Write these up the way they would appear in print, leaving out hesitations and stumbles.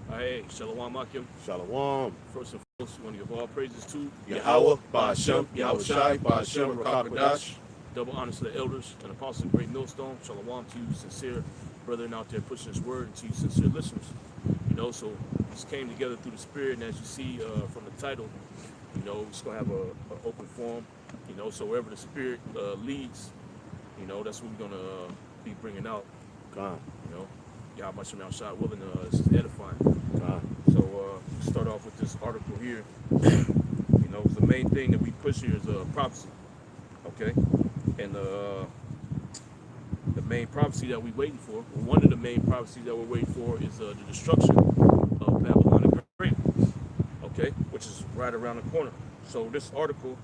Hey, Shalom Akim. Shalom. First and foremost, we want to give all praises to Yahweh, Ba'ashem, Yahweh Shai, Ba'ashem, Rakakadash. double honors to the elders and apostles of the great millstone. Shalom to you, sincere brethren out there pushing this word, and to you, sincere listeners. So this came together through the Spirit, and as you see from the title, we're just going to have an open forum. So wherever the Spirit leads, that's what we're going to be bringing out. God. Yahweh Shem Shot willing this is edifying. God. So start off with this article here. The main thing that we push here is prophecy. Okay? And the main prophecy that we're waiting for, one of the main prophecies that we're waiting for is the destruction of Babylon the Great. Okay? Which is right around the corner. So this article,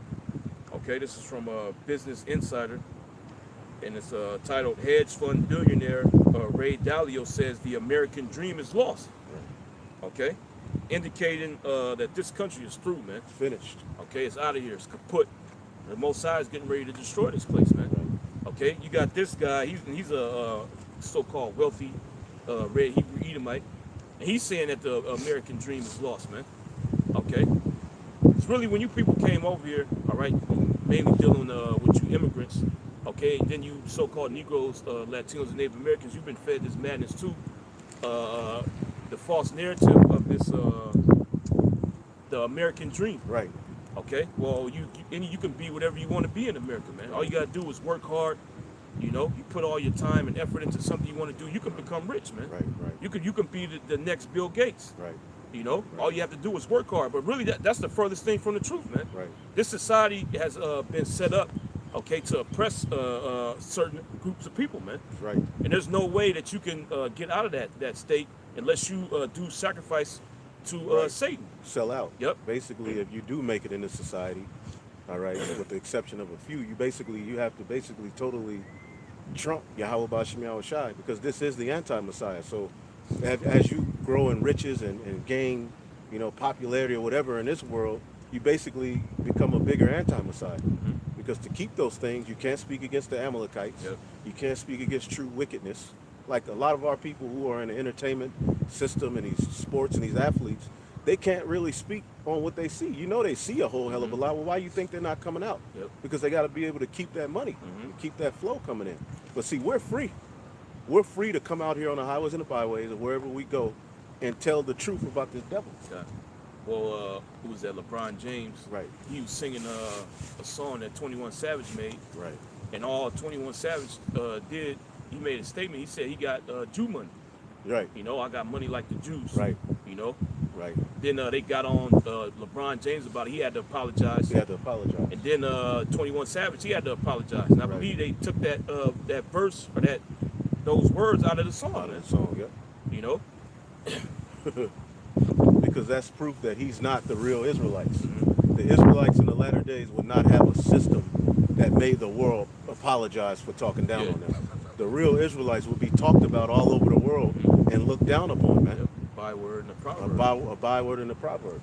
okay, this is from Business Insider. And it's titled Hedge Fund Billionaire Ray Dalio Says the American Dream is Lost. Okay? Indicating that this country is through, man. Finished. Okay, it's out of here. It's kaput. The Most High is getting ready to destroy this place, man. Okay? You got this guy. He's a so-called wealthy red Hebrew Edomite. And he's saying that the American dream is lost, man. Okay? It's really when you people came over here, all right, mainly dealing with you immigrants, okay, and then you so-called Negroes, Latinos, and Native Americans, you've been fed this madness too. The false narrative of this, the American dream. Right. Okay. Well, you can be whatever you want to be in America, man. All you gotta do is work hard. You put all your time and effort into something you want to do. You can become rich, man. Right. You can be the next Bill Gates. Right. All you have to do is work hard. But really, that's the furthest thing from the truth, man. Right. This society has been set up, okay, to oppress certain groups of people, man. Right. And there's no way that you can get out of that state unless you do sacrifice to Satan. Sell out. Yep. Basically, if you do make it into society, all right, with the exception of a few, you have to totally trump Yahweh Ba'ashem Yahweh Shai, because this is the anti-Messiah. So as you grow in riches and gain, popularity or whatever in this world, you basically become a bigger anti-Messiah. Mm-hmm. Because to keep those things, you can't speak against the Amalekites. Yep. You can't speak against true wickedness. Like a lot of our people who are in the entertainment system and these sports and these athletes, they can't really speak on what they see. They see a whole hell of a lot. Well, why do you think they're not coming out? Yep. Because they got to be able to keep that money, keep that flow coming in. But see, we're free. We're free to come out here on the highways and the byways or wherever we go and tell the truth about this devil. Yeah. Well, who was that? LeBron James. Right. He was singing a song that 21 Savage made. Right. And all 21 Savage did, he made a statement. He said he got Jew money. Right. I got money like the Jews. Right. Right. Then they got on LeBron James about it. He had to apologize. He had to apologize. And then 21 Savage, he had to apologize. And I believe they took that verse or those words out of the song. Out of the song, yeah. Because that's proof that he's not the real Israelites. Mm-hmm. The Israelites in the latter days would not have a system that made the world apologize for talking down on them. The real Israelites would be talked about all over the world and looked down upon, man. Byword and a proverb. A byword and a proverb,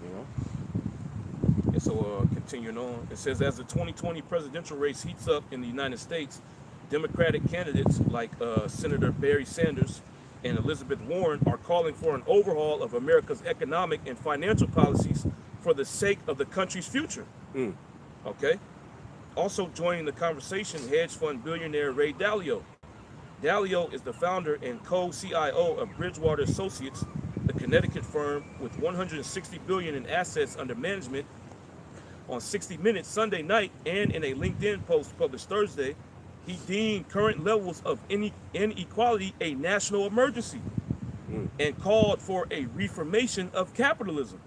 And so continuing on, it says, as the 2020 presidential race heats up in the United States, Democratic candidates like Senator Barry Sanders and Elizabeth Warren are calling for an overhaul of America's economic and financial policies for the sake of the country's future. Okay? Also joining the conversation, hedge fund billionaire Ray Dalio. Dalio is the founder and co-CIO of Bridgewater Associates, the Connecticut firm with $160 billion in assets under management. On 60 Minutes Sunday night and in a LinkedIn post published Thursday, he deemed current levels of inequality a national emergency and called for a reformation of capitalism.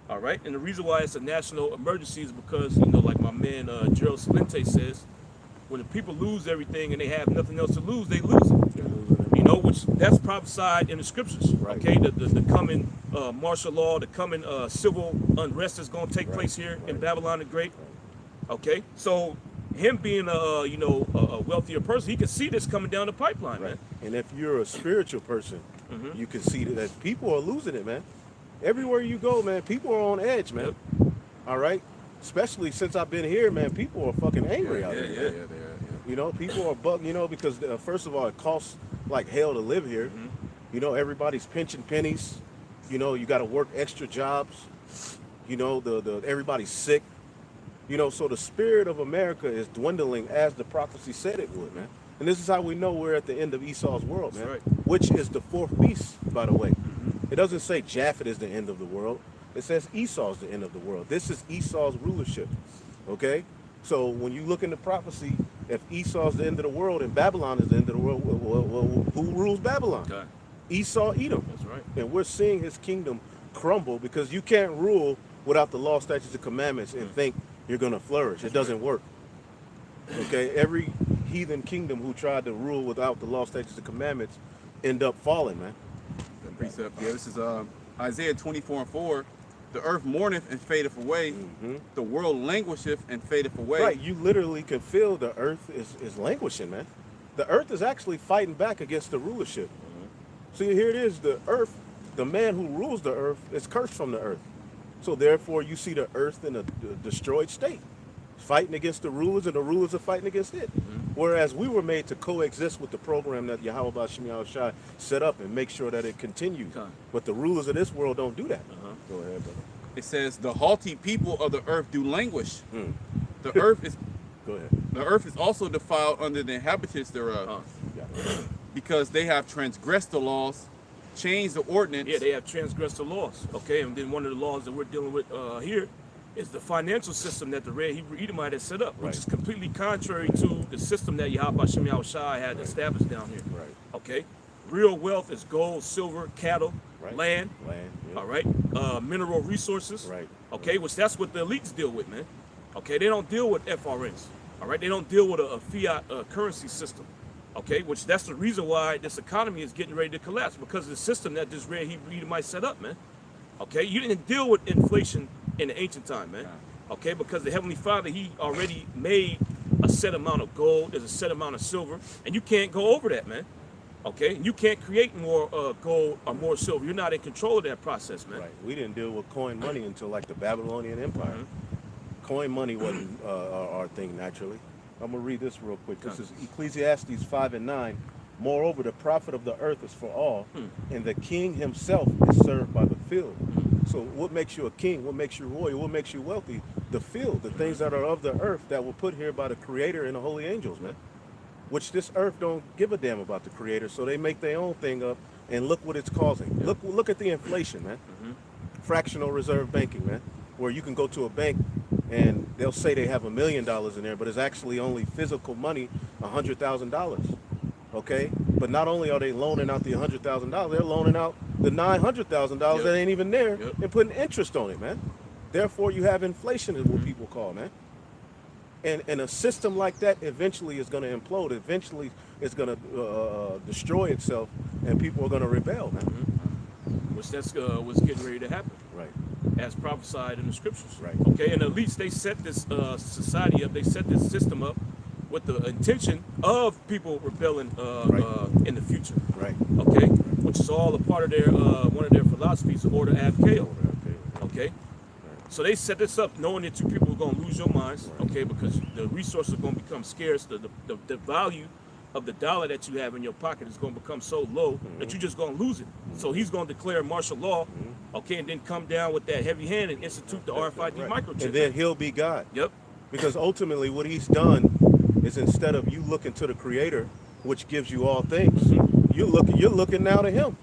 All right, and the reason why it's a national emergency is because, like my man Gerald Salente says, when the people lose everything and they have nothing else to lose, they lose it. Which that's prophesied in the scriptures. Right. Okay, the coming martial law, the coming civil unrest is going to take place here in Babylon the Great. Okay, so him being a wealthier person, he can see this coming down the pipeline, man. And if you're a spiritual person, you can see that people are losing it, man. Everywhere you go, man, people are on edge, man. Yep. All right, especially since I've been here, man. People are fucking angry out there. Yeah, they are. People are because first of all, it costs like hell to live here. Everybody's pinching pennies. You know, you got to work extra jobs. You know, the everybody's sick. You know, so the spirit of America is dwindling as the prophecy said it would, man. And this is how we know we're at the end of Esau's world, man. That's right. Which is the fourth beast, by the way. Mm-hmm. It doesn't say Japhet is the end of the world. It says Esau's the end of the world. This is Esau's rulership. Okay? So when you look into prophecy, if Esau's the end of the world and Babylon is the end of the world, well, who rules Babylon? God. Esau, Edom. That's right. And we're seeing his kingdom crumble because you can't rule without the law, statutes, and commandments and think you're going to flourish. It doesn't work. Okay? Every heathen kingdom who tried to rule without the law, statutes, and commandments end up falling, man. Precept. Yeah, this is Isaiah 24:4. The earth mourneth and fadeth away. Mm-hmm. The world languisheth and fadeth away. Right, you literally can feel the earth is languishing, man. The earth is actually fighting back against the rulership. See, here it is, the earth, the man who rules the earth is cursed from the earth. So therefore, you see the earth in a destroyed state, fighting against the rulers, and the rulers are fighting against it. Whereas we were made to coexist with the program that Yahweh Ba'Shem Yahushua set up and make sure that it continues. Okay. But the rulers of this world don't do that. Go ahead, brother. It says, the haughty people of the earth do languish. The earth is Go ahead. the earth is also defiled under the inhabitants thereof, Yeah. because they have transgressed the laws, changed the ordinance. Yeah, they have transgressed the laws. Okay, and then one of the laws that we're dealing with here is the financial system that the Red Hebrew Edomite has set up, which Right. is completely contrary to the system that Yahweh Ba'Shem Yahushua had established down here. Right. Okay, real wealth is gold, silver, cattle, Right. land. Land. Yeah. All right, mineral resources. Right. Okay, which that's what the elites deal with, man. Okay, they don't deal with FRNs. All right, they don't deal with a fiat currency system. Okay, which that's the reason why this economy is getting ready to collapse, because of the system that this Red Hebrew Edomite set up, man. Okay, you didn't deal with inflation in the ancient time, man. Okay, because the Heavenly Father, He already made a set amount of gold, there's a set amount of silver, and you can't go over that, man. Okay, you can't create more gold or more silver. You're not in control of that process, man. Right. We didn't deal with coin money until like the Babylonian Empire. Coin money wasn't our thing naturally. I'm gonna read this real quick. This is Ecclesiastes 5:9. Moreover, the profit of the earth is for all, and the king himself is served by the field. So what makes you a king? What makes you royal? What makes you wealthy? The field, the things that are of the earth that were put here by the Creator and the holy angels, man. Which this earth don't give a damn about the Creator, so they make their own thing up, and look what it's causing. Look at the inflation, man. Fractional reserve banking, man, where you can go to a bank and they'll say they have $1 million in there, but it's actually only physical money, $100,000. Okay, but not only are they loaning out the $100,000, they're loaning out the $900,000 that ain't even there and putting interest on it, man. Therefore, you have inflation, is what people call, man. And a system like that eventually is going to implode. Eventually, it's going to destroy itself, and people are going to rebel, man. Which that's what's getting ready to happen, Right. as prophesied in the scriptures. Right. Okay, and at least they set this society up, they set this system up with the intention of people rebelling in the future. Right. Okay, which is all a part of their one of their philosophies, the order ad chaos. Okay, so they set this up knowing that you people are going to lose your minds. Okay, because the resources are going to become scarce. The value of the dollar that you have in your pocket is going to become so low that you're just going to lose it. So he's going to declare martial law, okay, and then come down with that heavy hand and institute the RFID microchip. And then he'll be God. Yep. Because ultimately what he's done is, instead of you looking to the Creator, which gives you all things, you're looking now to him.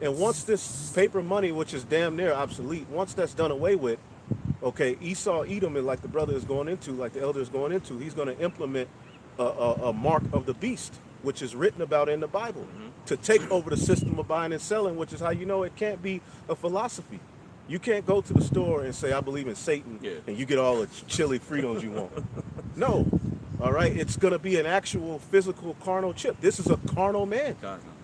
And once this paper money, which is damn near obsolete, once that's done away with, okay, Esau, Edom, and like the brother is going into, like the elder is going into, he's going to implement a mark of the beast, which is written about in the Bible, to take over the system of buying and selling, which is how you know it can't be a philosophy. You can't go to the store and say, I believe in Satan, and you get all the chili Fritos you want. No. All right? It's going to be an actual physical carnal chip. This is a carnal man.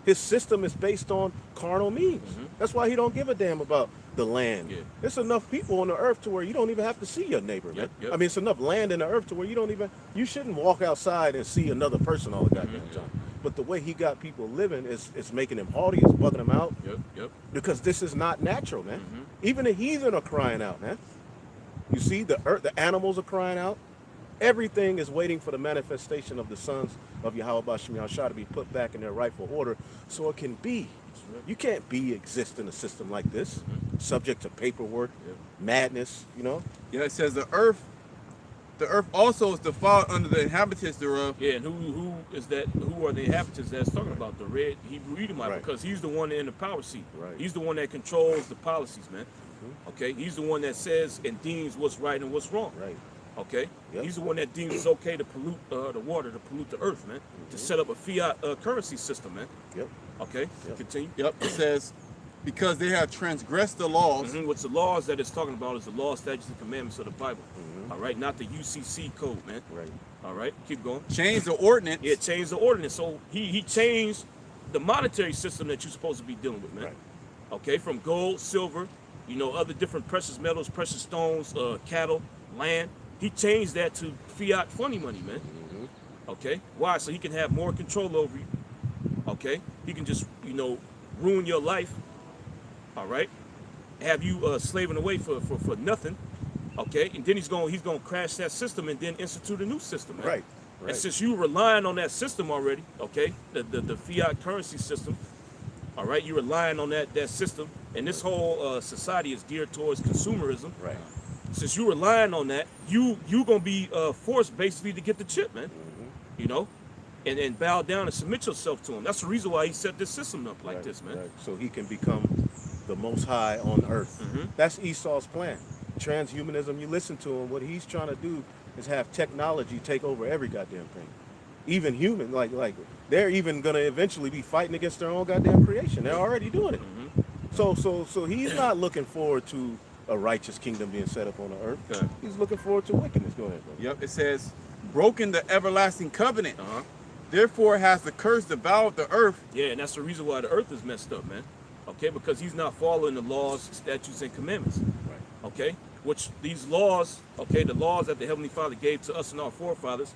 His system is based on carnal means. That's why he don't give a damn about the land. There's enough people on the earth to where you don't even have to see your neighbor, man. I mean, it's enough land in the earth to where you shouldn't walk outside and see another person all the goddamn time. But the way he got people living is making them haughty, it's bugging them out. Because this is not natural, man. Even the heathen are crying out, man. You see, the earth, the animals are crying out. Everything is waiting for the manifestation of the sons of Yahweh Bashem Yahushua to be put back in their rightful order so it can be. You can't exist in a system like this, subject to paperwork, madness, you know? Yeah, it says the earth also is defiled under the inhabitants thereof. Yeah, and who is that? Who are the inhabitants that's talking about? The red Hebrew Edomite, Right. because he's the one in the power seat. Right. He's the one that controls the policies, man. Okay, he's the one that says and deems what's right and what's wrong. Right. Okay, Yep. he's the one that deems it's okay to pollute the water, to pollute the earth, man. To set up a fiat currency system, man. Yep. Okay, Yep. continue. Yep, it says, because they have transgressed the laws. What's the laws that it's talking about is the law, statutes, and commandments of the Bible. All right, not the UCC code, man. Right. All right, keep going. Changed the ordinance. Yeah, changed the ordinance. So he changed the monetary system that you're supposed to be dealing with, man. Right. Okay, from gold, silver, you know, other different precious metals, precious stones, cattle, land. He changed that to fiat funny money, man. Okay, why? So he can have more control over you. Okay, he can just, you know, ruin your life. All right, have you slaving away for nothing. Okay, and then he's gonna crash that system and then institute a new system, man. Right. And Right. since you're relying on that system already, okay, the fiat currency system, all right, you're relying on that system, and this whole society is geared towards consumerism. Right. Since you're relying on that, you gonna be forced basically to get the chip, man. You know, and bow down and submit yourself to him. That's the reason why he set this system up like Right, this, man. right. So he can become the most high on earth. That's Esau's plan. Transhumanism, you listen to him, what he's trying to do is have technology take over every goddamn thing. Even human, like they're even gonna eventually be fighting against their own goddamn creation. They're already doing it. So he's not looking forward to a righteous kingdom being set up on the earth. Okay. He's looking forward to wickedness. Go ahead, bro. Yep, it says, broken the everlasting covenant. Uh-huh. Therefore has the curse devoured the earth. Yeah, and that's the reason why the earth is messed up, man. Okay, because he's not following the laws, statutes, and commandments. Right. Okay, which these laws, okay, the laws that the Heavenly Father gave to us and our forefathers,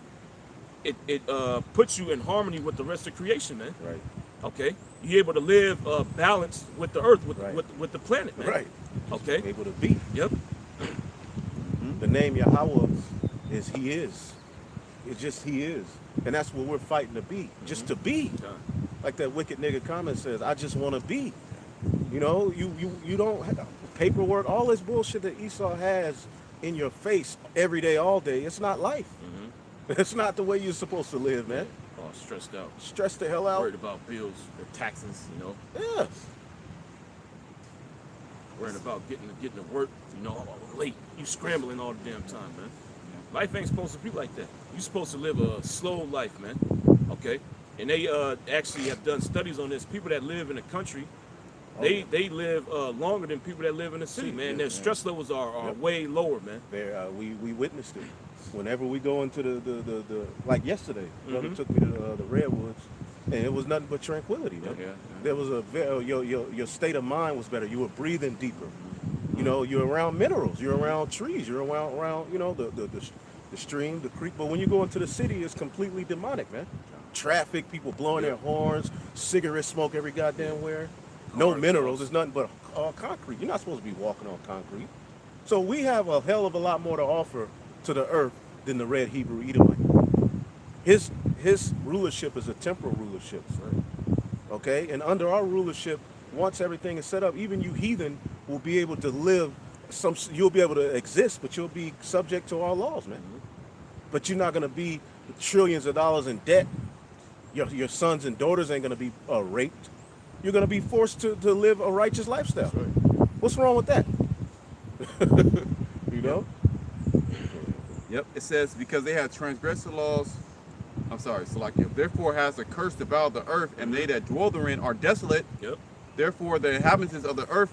it puts you in harmony with the rest of creation, man. Right. Okay, you're able to live balanced with the earth, with Right. with the planet, man. Right. Okay. Able to be. Yep. The name Yahweh is He is. It's just He is. And that's what we're fighting to be. Just to be. Yeah. Like that wicked nigga comment says, I just want to be. You know, you don't have paperwork, all this bullshit that Esau has in your face every day, all day. It's not life. It's not the way you're supposed to live, man. Oh, stressed out. Stress the hell out. Worried about bills, the taxes, you know. Yeah. Worried about getting to work, you know, late. You scrambling all the damn time, man. Life ain't supposed to be like that. You're supposed to live a slow life, man. Okay? And they actually have done studies on this. People that live in the country, they live longer than people that live in the city, man. Their stress levels are way lower, man. There, we witnessed it. Whenever we go into the like yesterday, brother took me to the redwoods, and it was nothing but tranquility, man. Yeah. There was your state of mind was better. You were breathing deeper. You know, you're around minerals. You're around trees. You're around you know the stream, the creek. But when you go into the city, it's completely demonic, man. Traffic, people blowing their horns, cigarette smoke every goddamn where. No minerals. It's nothing but concrete. You're not supposed to be walking on concrete. So we have a hell of a lot more to offer to the earth than the red Hebrew Edomite. His rulership is a temporal rulership. Okay? And under our rulership, once everything is set up, even you heathen will be able to live you'll be able to exist, but you'll be subject to our laws, man. But you're not gonna be trillions of dollars in debt. Your sons and daughters ain't gonna be raped. You're gonna be forced to live a righteous lifestyle. What's wrong with that? You know? Yep, it says, because they have transgressed the laws. I'm sorry, Salakia. Therefore has the curse devoured the earth, and they that dwell therein are desolate. Yep. Therefore the inhabitants of the earth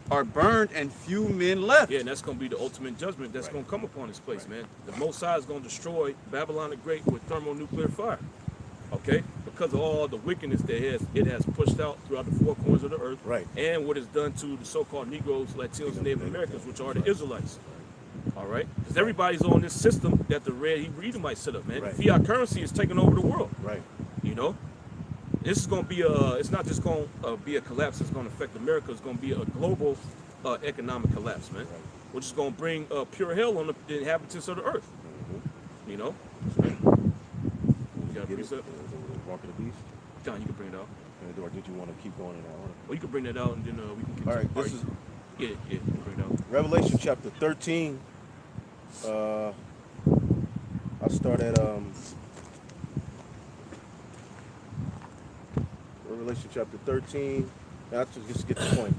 are burned, and few men left. Yeah, and that's going to be the ultimate judgment that's going to come upon this place, man. The Most High is going to destroy Babylon the Great with thermonuclear fire. Okay? Because of all the wickedness that it has pushed out throughout the four corners of the earth. Right. And what it's done to the so-called Negroes, Latinos, and Native Americans, which are the Israelites. All right? Because everybody's on this system that the red Hebrew Edomite set up, man. Right. Fiat currency is taking over the world. Right. You know? This is going to be it's not just going to be a collapse that's going to affect America. It's going to be a global economic collapse, man. Which is going to bring pure hell on the inhabitants of the earth. You know? That's right. You got a Get it? precept? Mark of the beast. John, you can bring it out. Or did you want to keep going in that order? Well, you can bring that out and then we can continue. All right, this is Yeah, you can bring it out. Revelation chapter 13. I'll start at Revelation chapter 13. Now, just get the point.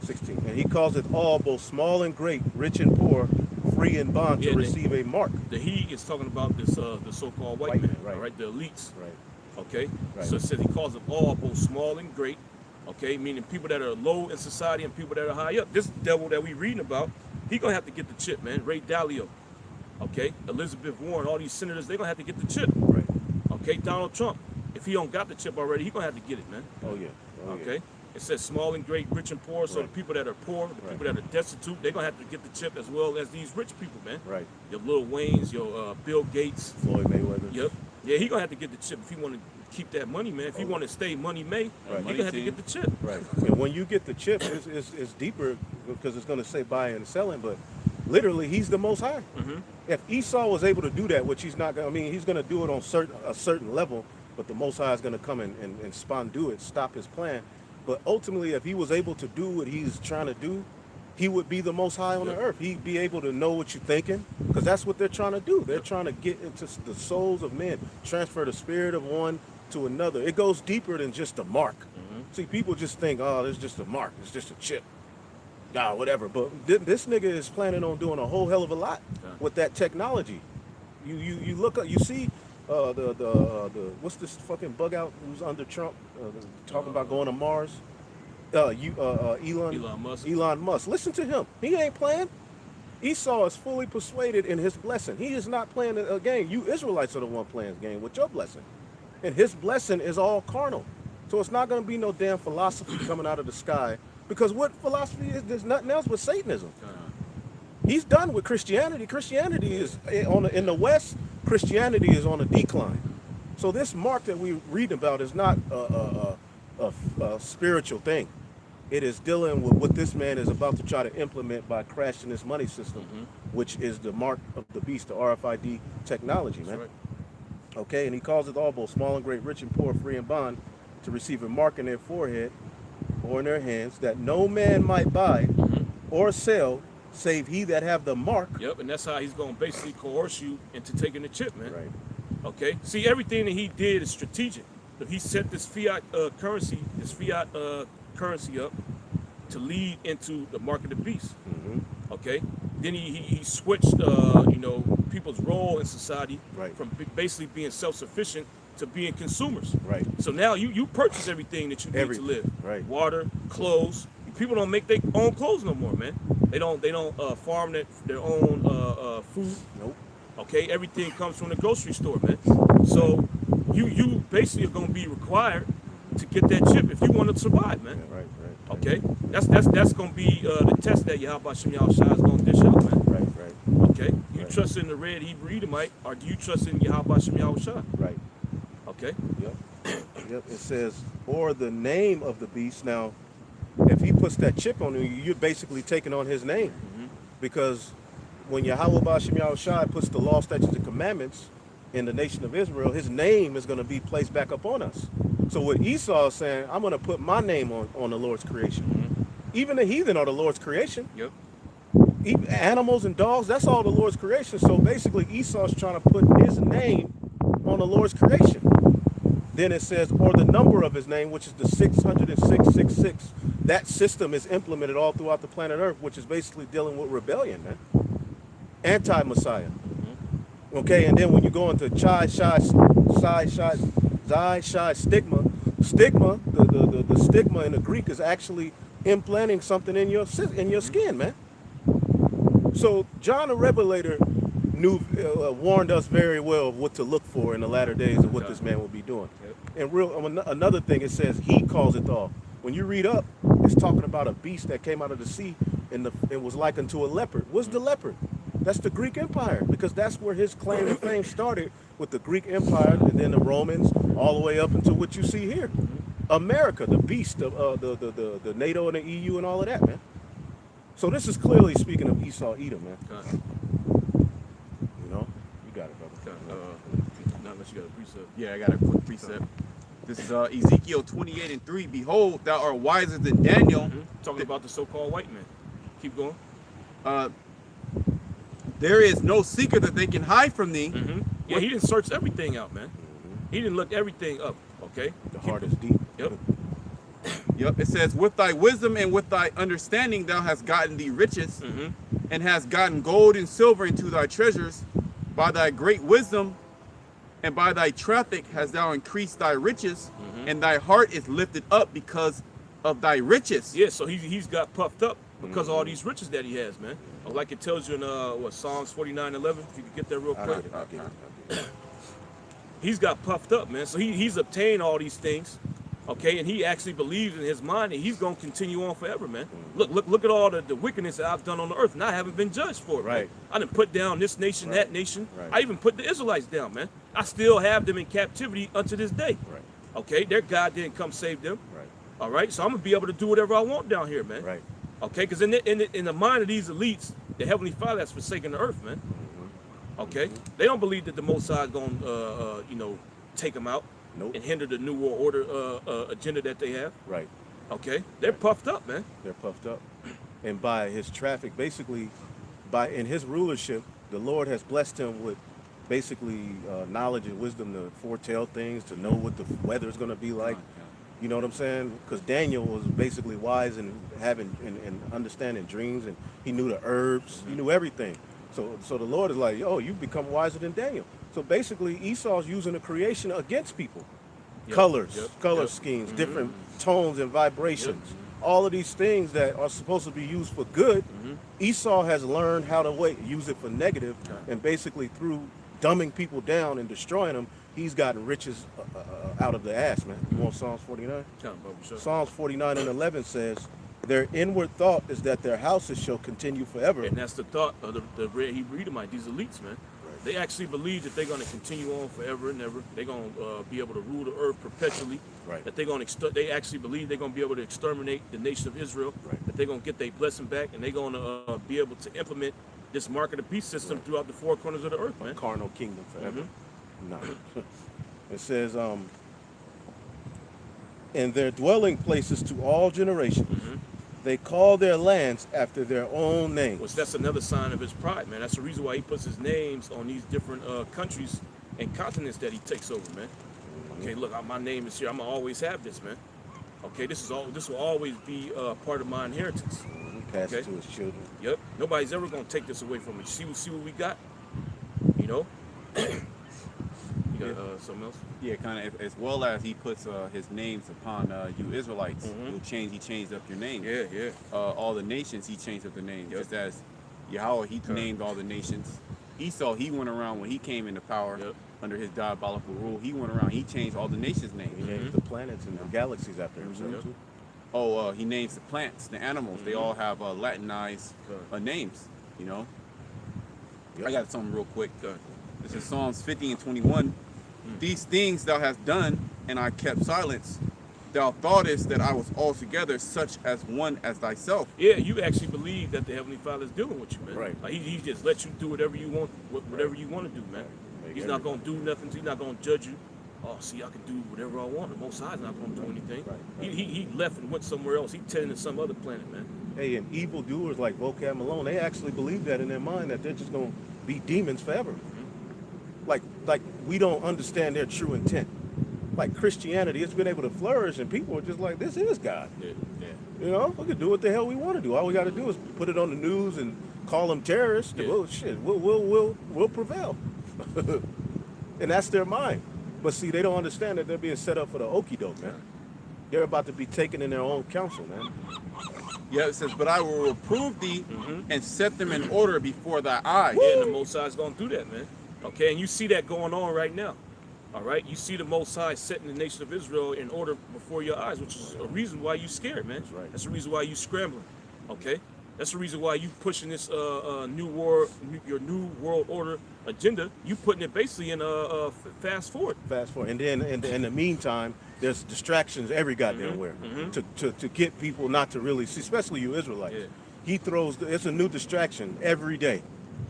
16. And he calls it all, both small and great, rich and poor, free and bond, to receive a mark. The he is talking about this the so-called white man, right. all right, the elites. Right. Okay? Right. So it says he calls it all, both small and great, okay, meaning people that are low in society and people that are high up. This devil that we reading about, he gonna have to get the chip, man. Ray Dalio, okay, Elizabeth Warren, all these senators, they gonna have to get the chip. Right. Okay, Donald Trump, if he don't got the chip already, he gonna have to get it, man. Oh, yeah. Oh, Okay? Yeah. It says small and great, rich and poor. So Right. the people that are poor, the people that are destitute, they're gonna have to get the chip as well as these rich people, man. Right. Your Lil Waynes, your Bill Gates. Floyd Mayweather. Yep. Yeah, he gonna have to get the chip if he want to keep that money, man. If he want to stay money made, Right. he gonna have to get the chip. Right. And when you get the chip, it's deeper because it's going to say buying and selling, but literally he's the most high. Mm-hmm. If Esau was able to do that, which he's not going to, I mean, he's going to do it on a certain level, but the most high is going to come and do it, stop his plan. But ultimately, if he was able to do what he's trying to do, he would be the most high on the earth. He'd be able to know what you're thinking, because that's what they're trying to do. They're trying to get into the souls of men, transfer the spirit of one to another. It goes deeper than just a mark. See, people just think, oh, it's just a mark. It's just a chip. Whatever. But this nigga is planning on doing a whole hell of a lot with that technology. You look up, you see the what's this fucking bug out who's under Trump talking about going to Mars? Elon Musk. Elon Musk. Listen to him. He ain't playing. Esau is fully persuaded in his blessing. He is not playing a game. You Israelites are the one playing the game with your blessing. And his blessing is all carnal. So it's not going to be no damn philosophy coming out of the sky. Because what philosophy is, there's nothing else but Satanism. He's done with Christianity. Christianity is, in the West, Christianity is on a decline. So this mark that we read about is not a spiritual thing. It is dealing with what this man is about to try to implement by crashing this money system, which is the mark of the beast, the RFID technology, man. Right. Okay, and he calls it all, both small and great, rich and poor, free and bond, to receive a mark in their forehead or in their hands, that no man might buy or sell, save he that have the mark. Yep, and that's how he's going to basically coerce you into taking the chip, man. Right. Okay? See, everything that he did is strategic. If he set this fiat currency up to lead into the mark of the beast. Okay? Then he switched, people's role in society from basically being self-sufficient to being consumers. Right. So now you purchase everything that you need to live. Right. Water, clothes. People don't make their own clothes no more, man. They don't farm their own food. Nope. Okay, everything comes from the grocery store, man. So you basically are gonna be required to get that chip if you want to survive, man. Yeah, right. Okay, that's gonna be the test that Yahweh Shem Yahushua is gonna dish out, man. Right. Okay, you trust in the red Hebrew Edomite, or do you trust in Yahweh Shem Yahushua? Right. Okay. Yep. It says, or the name of the beast. Now, if he puts that chip on you, you're basically taking on his name, because when Yahweh Shem Yahushua puts the law, statutes, and commandments in the nation of Israel, his name is going to be placed back upon us. So what Esau is saying, I'm going to put my name on the Lord's creation. Even the heathen are the Lord's creation. Yep. Even animals and dogs, that's all the Lord's creation. So basically Esau's trying to put his name on the Lord's creation. Then it says, or the number of his name, which is the 666. That system is implemented all throughout the planet Earth, which is basically dealing with rebellion, man. Anti-Messiah. Okay, and then when you go into stigma, the stigma in the Greek is actually implanting something in your skin, man. So John the Revelator warned us very well of what to look for in the latter days of what this man will be doing. And another thing, it says he calls it all. When you read up, it's talking about a beast that came out of the sea and was likened to a leopard. What's the leopard? That's the Greek Empire, because that's where his claim to fame started, with the Greek Empire and then the Romans, all the way up into what you see here. America, the beast of the NATO and the EU and all of that, man. So this is clearly speaking of Esau Edom, man. You know, you got it, brother. Not unless you got a precept. Yeah, I got a quick precept. This is Ezekiel 28:3. Behold, thou art wiser than Daniel. Talking about the so-called white man. Keep going. There is no secret that they can hide from thee. Yeah, he didn't search everything out, man. He didn't look everything up. Okay. The heart is deep. Yep. Yep. It says, with thy wisdom and with thy understanding thou hast gotten thee riches, and hast gotten gold and silver into thy treasures. By thy great wisdom and by thy traffic hast thou increased thy riches, and thy heart is lifted up because of thy riches. Yeah, so he's got puffed up because of all these riches that he has, man. Like it tells you in what, Psalms 49:11, if you could get that real quick. I'll get it. He's got puffed up, man. So he's obtained all these things, okay, and he actually believes in his mind that he's gonna continue on forever, man. Look at all the wickedness that I've done on the earth, and I haven't been judged for it. Right. Man. I didn't put down this nation, that nation. Right. I even put the Israelites down, man. I still have them in captivity unto this day. Right. Okay, their God didn't come save them. Right. All right, so I'm gonna be able to do whatever I want down here, man. Right. Okay, because in the mind of these elites, the Heavenly Father has forsaken the earth, man. Okay, they don't believe that the Most High is gonna, take them out Nope. and hinder the New World Order agenda that they have. Right. Okay, they're puffed up, man. They're puffed up. And by his traffic, basically, in his rulership, the Lord has blessed him with basically knowledge and wisdom to foretell things, to know what the weather is going to be like. You know what I'm saying? Because Daniel was basically wise and having and understanding dreams, and he knew the herbs. He knew everything. So the Lord is like, oh, you've become wiser than Daniel. So basically, Esau's using the creation against people. Colors, color schemes, different tones and vibrations. All of these things that are supposed to be used for good, Esau has learned how to use it for negative, and basically through dumbing people down and destroying them, he's gotten riches out of the ass, man. You want Psalms 49? Psalms 49:11 says, their inward thought is that their houses shall continue forever. And that's the thought of the red Hebrew Edomite, these elites, man. Right. They actually believe that they're going to continue on forever and ever. They're going to be able to rule the earth perpetually. Right. That they actually believe they're going to be able to exterminate the nation of Israel. Right. That they're going to get their blessing back, and they're going to be able to implement this mark of the beast system throughout the four corners of the earth, man. A carnal kingdom forever. No. It says, in their dwelling places to all generations, they call their lands after their own names. Well, that's another sign of his pride, man. That's the reason why he puts his names on these different countries and continents that he takes over, man. Okay, look, my name is here. I'm gonna always have this, man. Okay, this will always be part of my inheritance. Pass it to his children. Yep. Nobody's ever gonna take this away from me. See what we got? You know. You got something else? Yeah, kind of. As well as he puts his names upon you Israelites. He changed up your names. Yeah. All the nations, he changed up the names. Just as Yahweh, he named all the nations. Esau, he went around when he came into power under his diabolical rule. He went around. He changed all the nations' names. He named the planets and the galaxies after himself too. Oh, he names the plants, the animals. They all have Latinized names. You know. I got something real quick. This is Psalms 50:21. These things thou hast done, and I kept silence. Thou thoughtest that I was altogether such as one as thyself. Yeah, you actually believe that the Heavenly Father is dealing with you, man. Right. Like he just lets you do whatever you want, whatever you want to do, man. He's not gonna do nothing. He's not gonna judge you. Oh, see, I can do whatever I want. The Most High is not gonna do anything. Right. He left and went somewhere else. He tended to some other planet, man. Hey, and evildoers like Vocab Malone, they actually believe that in their mind, that they're just gonna be demons forever. Like we don't understand their true intent. Like Christianity, it's been able to flourish, and people are just like, this is God. Yeah. You know, we can do what the hell we want to do. All we got to do is put it on the news and call them terrorists. Yeah. Well, shit, we'll prevail. And that's their mind. But see, they don't understand that they're being set up for the okie doke, man. They're about to be taken in their own counsel, man. Yeah, it says, but I will reprove thee and set them in order before thy eyes. Yeah, and the Most High is gonna do that, man. Okay, and you see that going on right now. All right, you see the Most High setting the nation of Israel in order before your eyes, which is a reason why you scared, man. That's right. That's the reason why you scrambling. Okay, that's the reason why you pushing this your new world order agenda. You putting it basically in fast forward. Fast forward, and then in the meantime, there's distractions every goddamn where to get people not to really see, especially you Israelites. Yeah. He throws. It's a new distraction every day.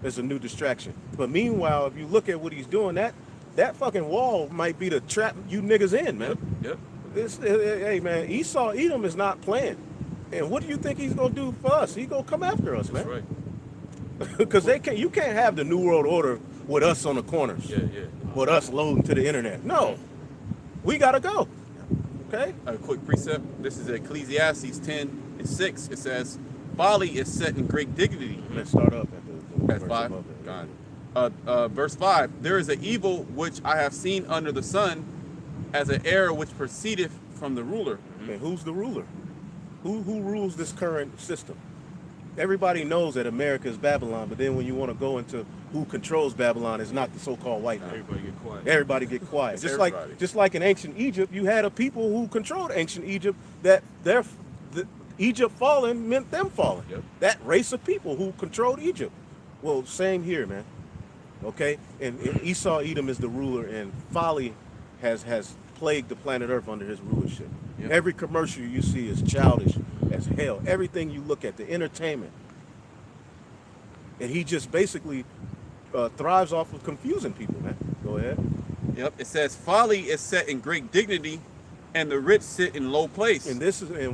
as a new distraction. But meanwhile, if you look at what he's doing, that fucking wall might be to trap you niggas in, man. Yep. Hey, man, Esau Edom is not playing. And what do you think he's gonna do for us? He's gonna come after us, man. That's right. Because you can't have the New World Order with us on the corners. Yeah. With us loading to the internet. No. We gotta go. Okay? A quick precept. This is Ecclesiastes 10:6. It says, "Folly is set in great dignity." Let's start up at the That's verse 5. above it. Got it. Verse 5. "There is an evil which I have seen under the sun, as an error which proceedeth from the ruler." And who's the ruler? Who rules this current system? Everybody knows that America is Babylon, but then when you want to go into who controls Babylon, it's not the so-called white man. Everybody get quiet. Everybody get quiet. It's just everybody. like in ancient Egypt, you had a people who controlled ancient Egypt that Egypt falling meant them falling. Yep. That race of people who controlled Egypt. Well, same here, man. Okay? And Esau Edom is the ruler, and folly has plagued the planet Earth under his rulership. Yep. Every commercial you see is childish as hell. Everything you look at, the entertainment. And he just basically thrives off of confusing people, man. Go ahead. Yep. It says, "Folly is set in great dignity, and the rich sit in low place." And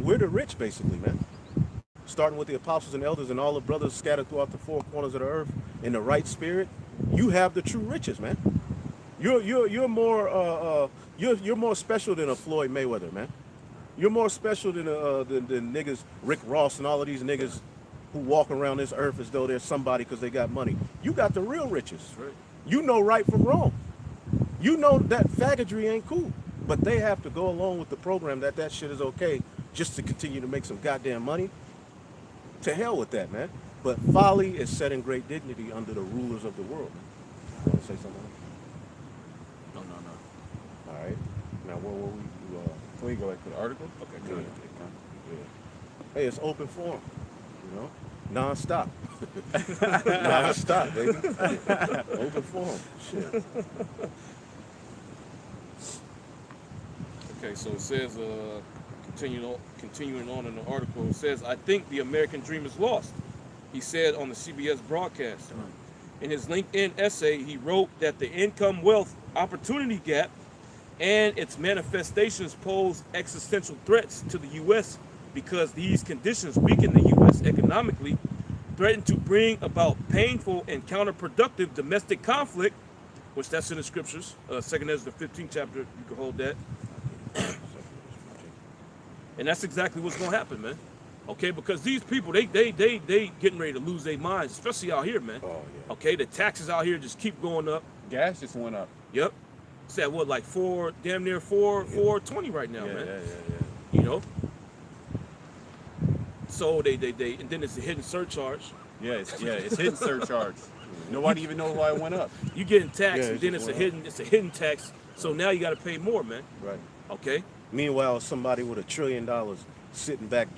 we're the rich, basically, man. Starting with the apostles and elders and all the brothers scattered throughout the four corners of the earth in the right spirit, you have the true riches, man. You're more special than a Floyd Mayweather, man. You're more special than niggas Rick Ross and all of these niggas who walk around this earth as though they're somebody because they got money. You got the real riches. Right. You know right from wrong. You know that faggotry ain't cool. But they have to go along with the program that shit is okay just to continue to make some goddamn money. To hell with that, man. But folly is set in great dignity under the rulers of the world. You want to say something? No. All right. Now, where were we? Can we go back to the article? Okay, good. Hey, it's open forum, you know, non-stop. Non-stop, baby. Open forum. Shit. Okay, so it says, continuing on in the article, it says, "I think the American dream is lost," he said on the CBS broadcast. In his LinkedIn essay, he wrote that the income-wealth opportunity gap and its manifestations pose existential threats to the U.S. because these conditions weaken the U.S. economically, threaten to bring about painful and counterproductive domestic conflict, which that's in the scriptures. 2 Ezra, the 15th chapter, you can hold that. And that's exactly what's going to happen, man. Okay, because these people, they getting ready to lose their minds, especially out here, man. Oh, yeah. Okay, the taxes out here just keep going up. Gas just went up. Yep. It's at what, like damn near 420 right now, man. Yeah. You know? So they and then it's a hidden surcharge. It's hidden surcharge. Nobody even knows why it went up. You getting taxed, Yeah, and then it's a hidden tax. So now you got to pay more, man. Right. Okay. Meanwhile, somebody with $1 trillion sitting back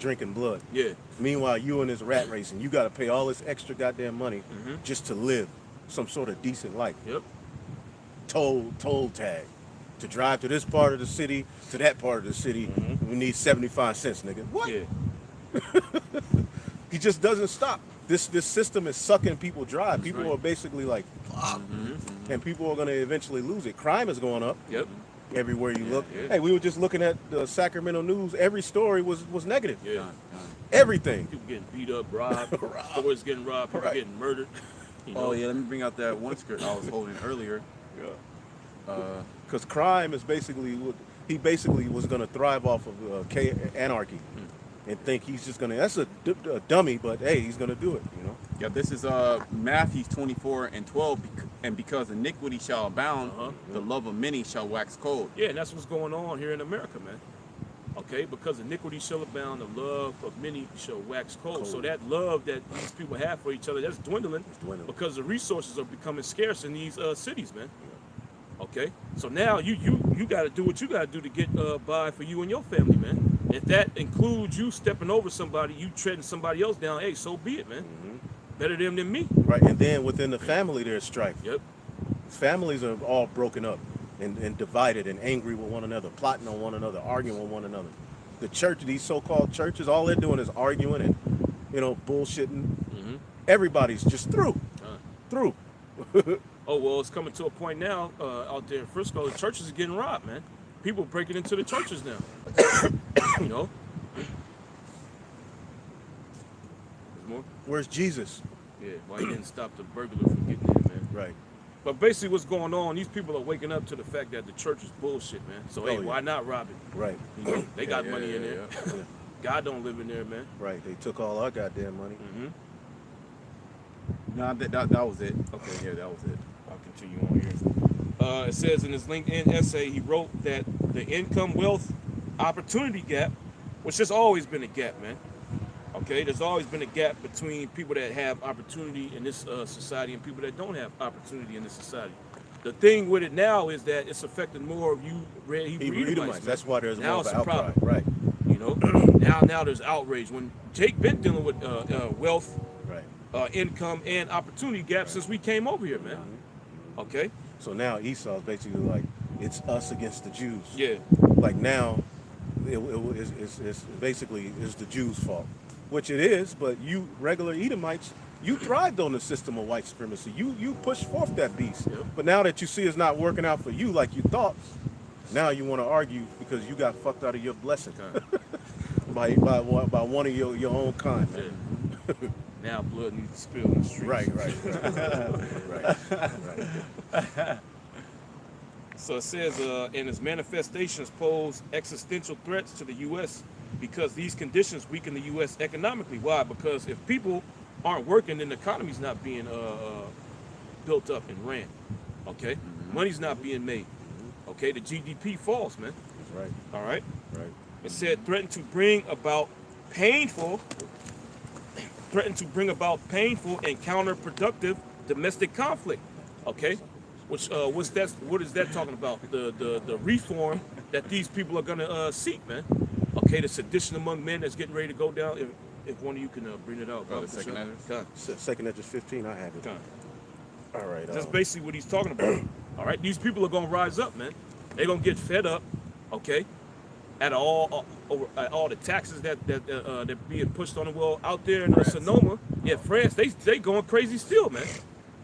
drinking blood. Yeah. Meanwhile, you in this rat race, and you got to pay all this extra goddamn money Mhm. just to live some sort of decent life. Yep. Toll tag. To drive to this part of the city, to that part of the city, we need 75 cents, nigga. What? Yeah. He just doesn't stop. This system is sucking people dry. People right. are basically like, fuck. And people are going to eventually lose it. Crime is going up Yep. everywhere you look. yeah. Hey, we were just looking at the Sacramento news. Every story was negative. Yeah. Everything. People getting beat up, robbed, stores getting robbed, people Right. getting murdered. You know? Oh yeah, let me bring out that one script I was holding earlier. Because crime is basically what he basically was going to thrive off of anarchy and think he's just going to, that's a dummy, but hey, he's going to do it, you know? Yeah, this is Matthew 24:12, and because iniquity shall abound, the love of many shall wax cold. Yeah, and that's what's going on here in America, man. Okay, because iniquity shall abound, the love of many shall wax cold. So that love that these people have for each other, that's dwindling, because the resources are becoming scarce in these cities, man. Okay, so now you got to do what you got to do to get by for you and your family, man. If that includes you stepping over somebody, you treading somebody else down, hey, so be it, man. Better them than me. Right, and then within the family there's strife. Yep. Families are all broken up and divided and angry with one another, plotting on one another, arguing with one another. The church, these so-called churches, all they're doing is arguing and, you know, bullshitting. Everybody's just through. through. Oh, well, it's coming to a point now out there in Frisco. The churches are getting robbed, man. People breaking into the churches now. You know? There's more? Where's Jesus? Yeah, why he didn't stop the burglar from getting in, man. Right. But basically what's going on, these people are waking up to the fact that the church is bullshit, man. So, hey, why not rob it? Right. You know, they got money in there. Yeah. God don't live in there, man. Right. They took all our goddamn money. Mm-hmm. No, that was it. Okay, yeah, that was it. I'll continue on here. It says in his LinkedIn essay, he wrote that the income wealth opportunity gap, which has always been a gap, man. Okay, there's always been a gap between people that have opportunity in this society and people that don't have opportunity in this society. The thing with it now is that it's affecting more of you Hebrew Edomites. That's why there's now more of an outcry. problem. Right. You know, now there's outrage. When Jake been dealing with wealth, right, income, and opportunity gap since we came over here, man. Okay. So now Esau's basically like, it's us against the Jews. Yeah. Like now, it's basically it's the Jews' fault, which it is. But you regular Edomites, you thrived on the system of white supremacy. You pushed forth that beast. Yep. But now that you see it's not working out for you like you thought, now you want to argue because you got fucked out of your blessing by one of your own kind. Man. Yeah. Now blood needs to spill in the streets. Right. So it says, and its manifestations pose existential threats to the U.S. because these conditions weaken the U.S. economically. Why? Because if people aren't working, then the economy's not being built up and ran. Okay? Money's not being made. Okay? The GDP falls, man. That's right. All right? Right. It said threaten to bring about painful and counterproductive domestic conflict. Okay? Which what is that talking about? The reform that these people are gonna seek, man. Okay, the sedition among men that's getting ready to go down. If one of you can bring it out, the second address. Second address 15, I have it. All right. That's basically what he's talking about. All right, these people are gonna rise up, man. They're gonna get fed up. Okay, at all the taxes that being pushed on the world out there in Sonoma. Yeah, France, they going crazy still, man.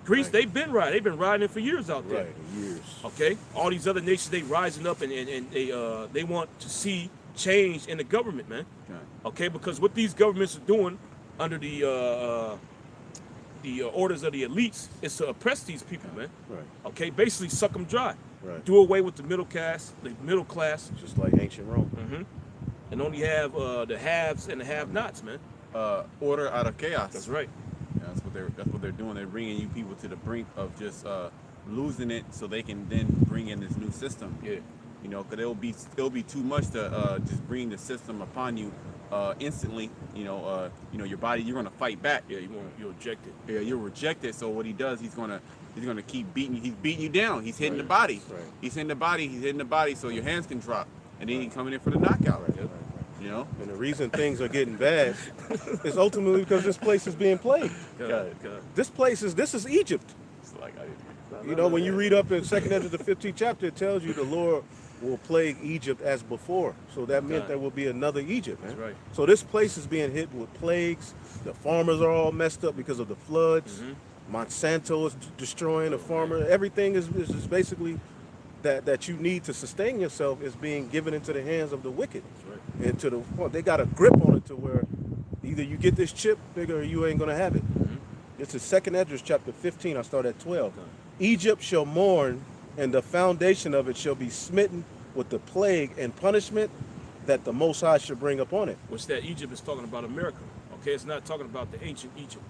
Greece, they've been riding it for years out there. Right, years. Okay, all these other nations, they rising up and they want to see change in the government, man. Okay, because what these governments are doing under the orders of the elites is to oppress these people, man. Right. Okay, basically suck them dry. Right. Do away with the middle class, just like ancient Rome. and only have the haves and the have-nots, man. Order out of chaos. That's right. Yeah, that's what they're doing. They're bringing you people to the brink of just losing it, so they can then bring in this new system. Yeah. You know, because it'll be too much to just bring the system upon you instantly. You know, your body, you're gonna fight back. Yeah, you'll reject it. Yeah, you'll reject it. So what he does, he's gonna keep beating you. He's beating you down. He's hitting the body. Right. He's hitting the body, so your hands can drop, and then he's coming in for the knockout. Yep. You know. And the reason things are getting bad is ultimately because this place is being plagued. This is Egypt. It's like When you read up in 2nd Ezra the 15th chapter, it tells you the Lord will plague Egypt as before. So that meant there will be another Egypt, man. That's right. So this place is being hit with plagues. The farmers are all messed up because of the floods. Monsanto is destroying the farmer. Everything is basically that you need to sustain yourself is being given into the hands of the wicked. That's right. And to the point, they got a grip on it to where either you get this chip, nigga, or you ain't gonna have it. This is 2nd Ezra chapter 15. I start at 12. Egypt shall mourn, and the foundation of it shall be smitten with the plague and punishment that the Most High shall bring upon it. Which that Egypt is talking about America. Okay, it's not talking about the ancient Egypt.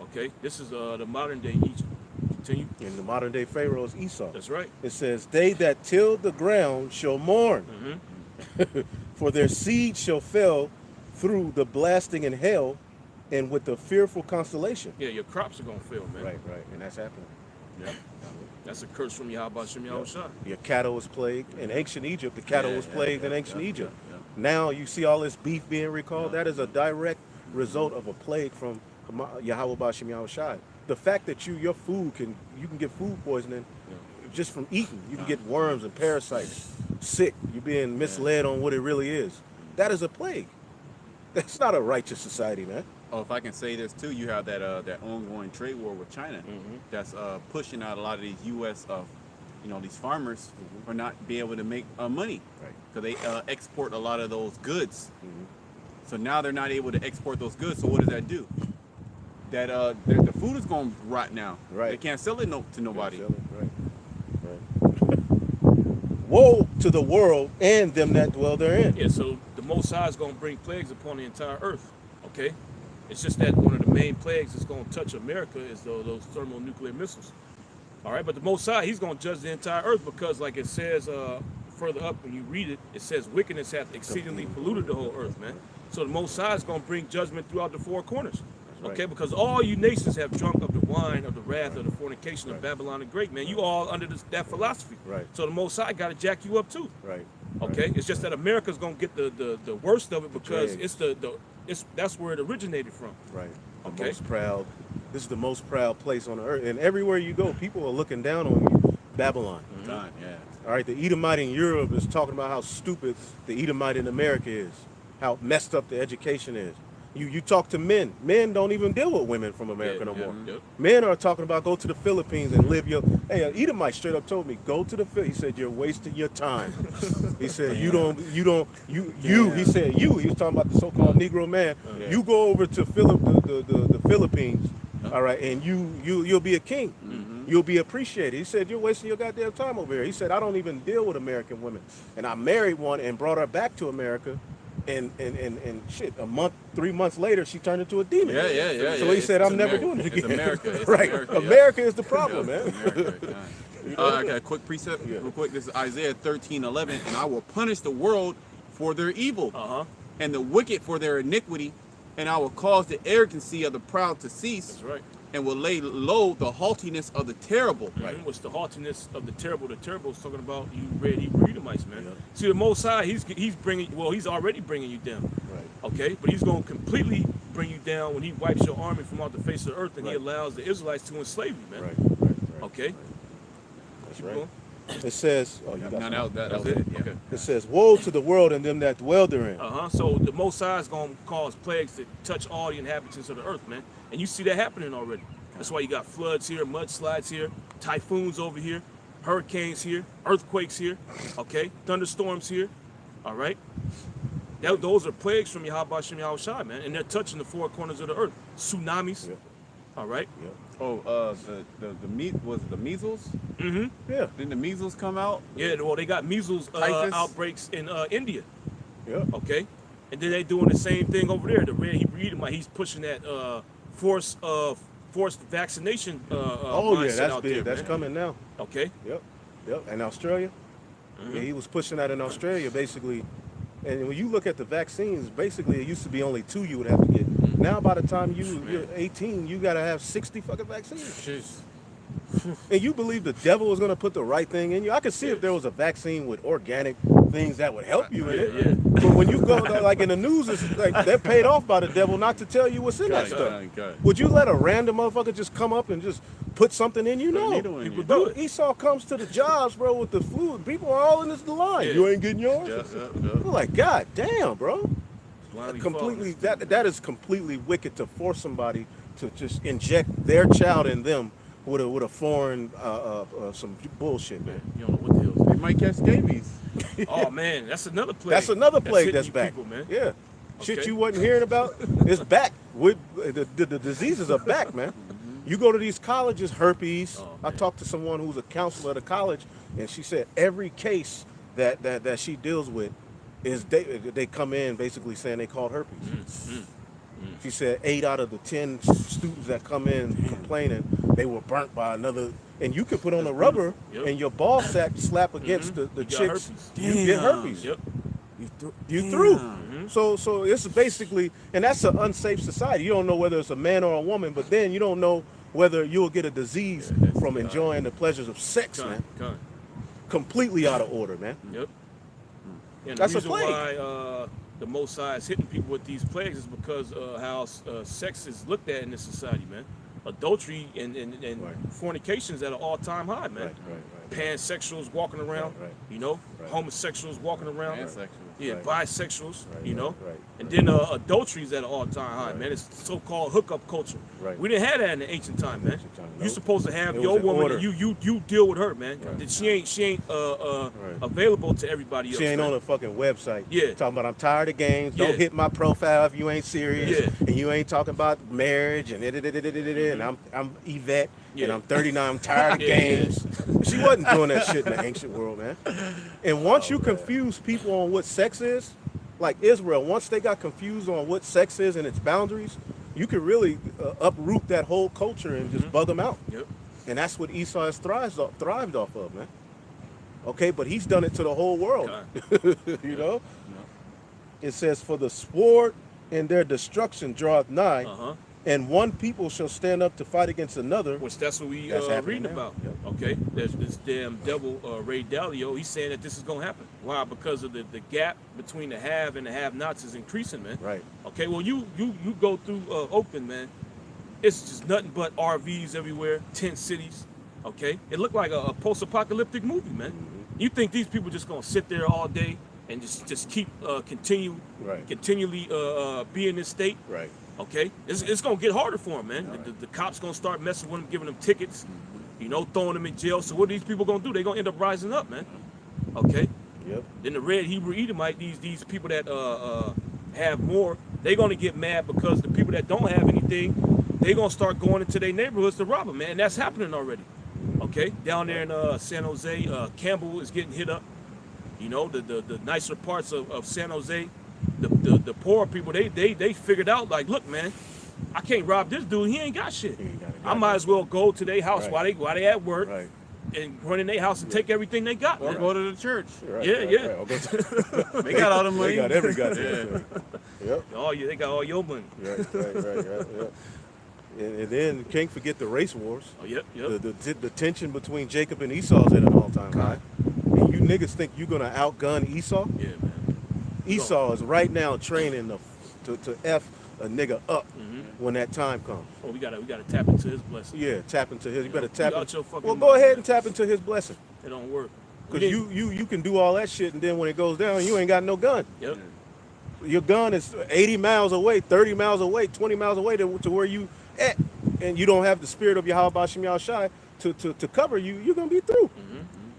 Okay, this is the modern day Egypt. Continue. And the modern day Pharaoh is Esau. That's right. It says, they that till the ground shall mourn, for their seed shall fail through the blasting in hell and with the fearful constellation. Yeah, your crops are gonna fail, man. Right, and that's happening. Yeah. That's a curse from Yahweh Shem Yahushua. Your cattle was plagued. In ancient Egypt, the cattle was plagued in ancient Egypt. Yeah. Now you see all this beef being recalled. That is a direct result of a plague from Yahweh Shem Yahushua. The fact that your food you can get food poisoning just from eating. You can get worms and parasites, sick. You're being misled on what it really is. That is a plague. That's not a righteous society, man. Oh, if I can say this too, you have that that ongoing trade war with China that's pushing out a lot of these U.S. These farmers for not being able to make money because they export a lot of those goods. So now they're not able to export those goods. So what does that do? That the food is going to rot now. Right. They can't sell it to nobody. Right. Woe to the world and them that dwell therein. Yeah, so the Most High is going to bring plagues upon the entire earth, okay? It's just that one of the main plagues that's going to touch America is those thermonuclear missiles. All right, but the Most High, he's going to judge the entire earth because, like it says further up when you read it, it says wickedness hath exceedingly polluted the whole earth, man. So the Most High is going to bring judgment throughout the four corners. Okay, because all you nations have drunk of the wine of the wrath of the fornication of Babylon the Great, man. You all under that philosophy. Right. So the Most High got to jack you up too. Right. Okay. It's just that America's gonna get the worst of it because it's that's where it originated from. Right. The Okay. most proud. This is the most proud place on the earth, and everywhere you go, people are looking down on you. Babylon. Done, yeah. All right. The Edomite in Europe is talking about how stupid the Edomite in America is, how messed up the education is. You talk to men. Men don't even deal with women from America no more. Yep. Men are talking about go to the Philippines and live your. Hey, Edomite straight up told me go to the Philippines. He said you're wasting your time. He said he said he was talking about the so-called Negro man. You go over to the Philippines, all right, and you'll be a king. You'll be appreciated. He said you're wasting your goddamn time over here. He said I don't even deal with American women, and I married one and brought her back to America. And shit, 3 months later, she turned into a demon. Yeah. So he said, I'm never doing it again. It's America. It's Right. America is the problem, man. America, I got a quick precept real quick. This is Isaiah 13:11. And I will punish the world for their evil and the wicked for their iniquity. And I will cause the arrogancy of the proud to cease. That's right. And will lay low the haughtiness of the terrible. Right. What's the haughtiness of the terrible? The terrible is talking about you red Hebrew Edomites, man. Yeah. See, the Most High, he's already bringing you down. Right. Okay, but he's going to completely bring you down when he wipes your army from off the face of the earth and he allows the Israelites to enslave you, man. Right. Okay. That's right. It says, that was it. Yeah. Okay. It says, woe to the world and them that dwell therein. So the Most High is going to cause plagues to touch all the inhabitants of the earth, man. And you see that happening already. That's why you got floods here, mudslides here, typhoons over here, hurricanes here, earthquakes here, okay, thunderstorms here, all right? Those are plagues from Yahweh Shem Yahweh Shai, man, and they're touching the four corners of the earth. Tsunamis, all right? Oh, was it the measles? Yeah. Didn't the measles come out? Yeah, well, they got measles outbreaks in India, Yeah. okay? And then they doing the same thing over there. The red Hebrew Edomite, he's pushing that forced vaccination mindset out there, that's man. coming now. Okay. Yep. And Australia, yeah, he was pushing that in Australia, basically. And when you look at the vaccines, basically it used to be only 2 you would have to get. Now by the time you're 18, you got to have 60 fucking vaccines. Jeez. And you believe the devil is going to put the right thing in you? I could see if there was a vaccine with organic things that would help you in it. But when you go, like in the news, it's like they're paid off by the devil not to tell you what's in that stuff. Would you let a random motherfucker just come up and just put something in you? No. People do it. Esau comes to the jobs, bro, with the food. People are all in this line. You ain't getting yours? We're like, God damn, bro. Completely, that is completely wicked to force somebody to just inject their child in them with a foreign some bullshit, man. You don't know what the hell. They might catch scabies. Oh man, that's another plague. That's another plague that's back. People, man. Yeah, shit you wasn't hearing about. It's back. With the diseases are back, man. You go to these colleges, herpes. I talked to someone who's a counselor at a college, and she said every case that she deals with is they come in basically saying they caught herpes. She said 8 out of the 10 students that come in complaining they were burnt by another. And you can put on a rubber and your ball sack slap against the chicks. You get herpes. Yep. You through. So it's basically, and that's an unsafe society. You don't know whether it's a man or a woman, but then you don't know whether you'll get a disease from enjoying the pleasures of sex, man. Completely out of order, man. Yep. And That's the a reason plague. why the Most High is hitting people with these plagues is because how sex is looked at in this society, man. Adultery and fornication is at an all-time high, man. Right. Pansexuals walking around, you know, homosexuals walking around. Yeah, bisexuals, you know. Right. And then adultery is at an all-time high, man. It's so-called hookup culture. Right. We didn't have that in the ancient time, man. You're Nope. supposed to have It your was an woman, order. and you deal with her, man. Right. She ain't available to everybody else. She ain't man. on a fucking website. Yeah. Talking about I'm tired of games. Yeah. Don't hit my profile if you ain't serious. Yeah. And you ain't talking about marriage and and I'm Yvette and I'm 39. I'm tired of games. She wasn't doing that shit in the ancient world, man. And once you confuse people on what sex is, like Israel, once they got confused on what sex is and its boundaries, you could really uproot that whole culture and just bug them out. Yep. And that's what Esau has thrived off of, man. Okay, but he's done it to the whole world. You know? It says, for the sword and their destruction draweth nigh, and one people shall stand up to fight against another. Which that's what we That's happening reading now. about. Yep. Okay, there's this damn devil Ray Dalio. He's saying that this is gonna happen. Why? Because of the gap between the have and the have-nots is increasing, man. Right. Okay. Well, you go through Oakland, man. It's just nothing but RVs everywhere, tent cities. Okay. It looked like a post-apocalyptic movie, man. You think these people just gonna sit there all day and just keep continually be in this state? Right. Okay, it's gonna get harder for them, man. The cops gonna start messing with them, giving them tickets, you know, throwing them in jail. So what are these people gonna do? They gonna end up rising up, man. Okay. Yep. Then the red Hebrew Edomite, these people that have more, they gonna get mad because the people that don't have anything, they gonna start going into their neighborhoods to rob them, man. And that's happening already. Okay, down there in San Jose, Campbell is getting hit up. You know, the nicer parts of San Jose. The poor people, they figured out, like, look, man, I can't rob this dude. He ain't got shit. I might as well go to their house while they at work and run in their house and take everything they got. Or Man. go to the church. Right. They got all the money. They got every goddamn thing. Yep. They got all your money. Right. And then can't forget the race wars. Oh, yep. The tension between Jacob and Esau is at an all-time high. And you niggas think you're gonna outgun Esau? Yeah, man. Esau is right now training to F a nigga up when that time comes. Oh, we gotta tap into his blessing. Yeah, tap into his. You better tap out into. your fucking Well, go mind, ahead man. and tap into his blessing. It don't work. Because you can do all that shit, and then when it goes down, you ain't got no gun. Yep. Your gun is 80 miles away, 30 miles away, 20 miles away to where you at, and you don't have the spirit of Yahweh Shem Shai to cover you. You're gonna be through.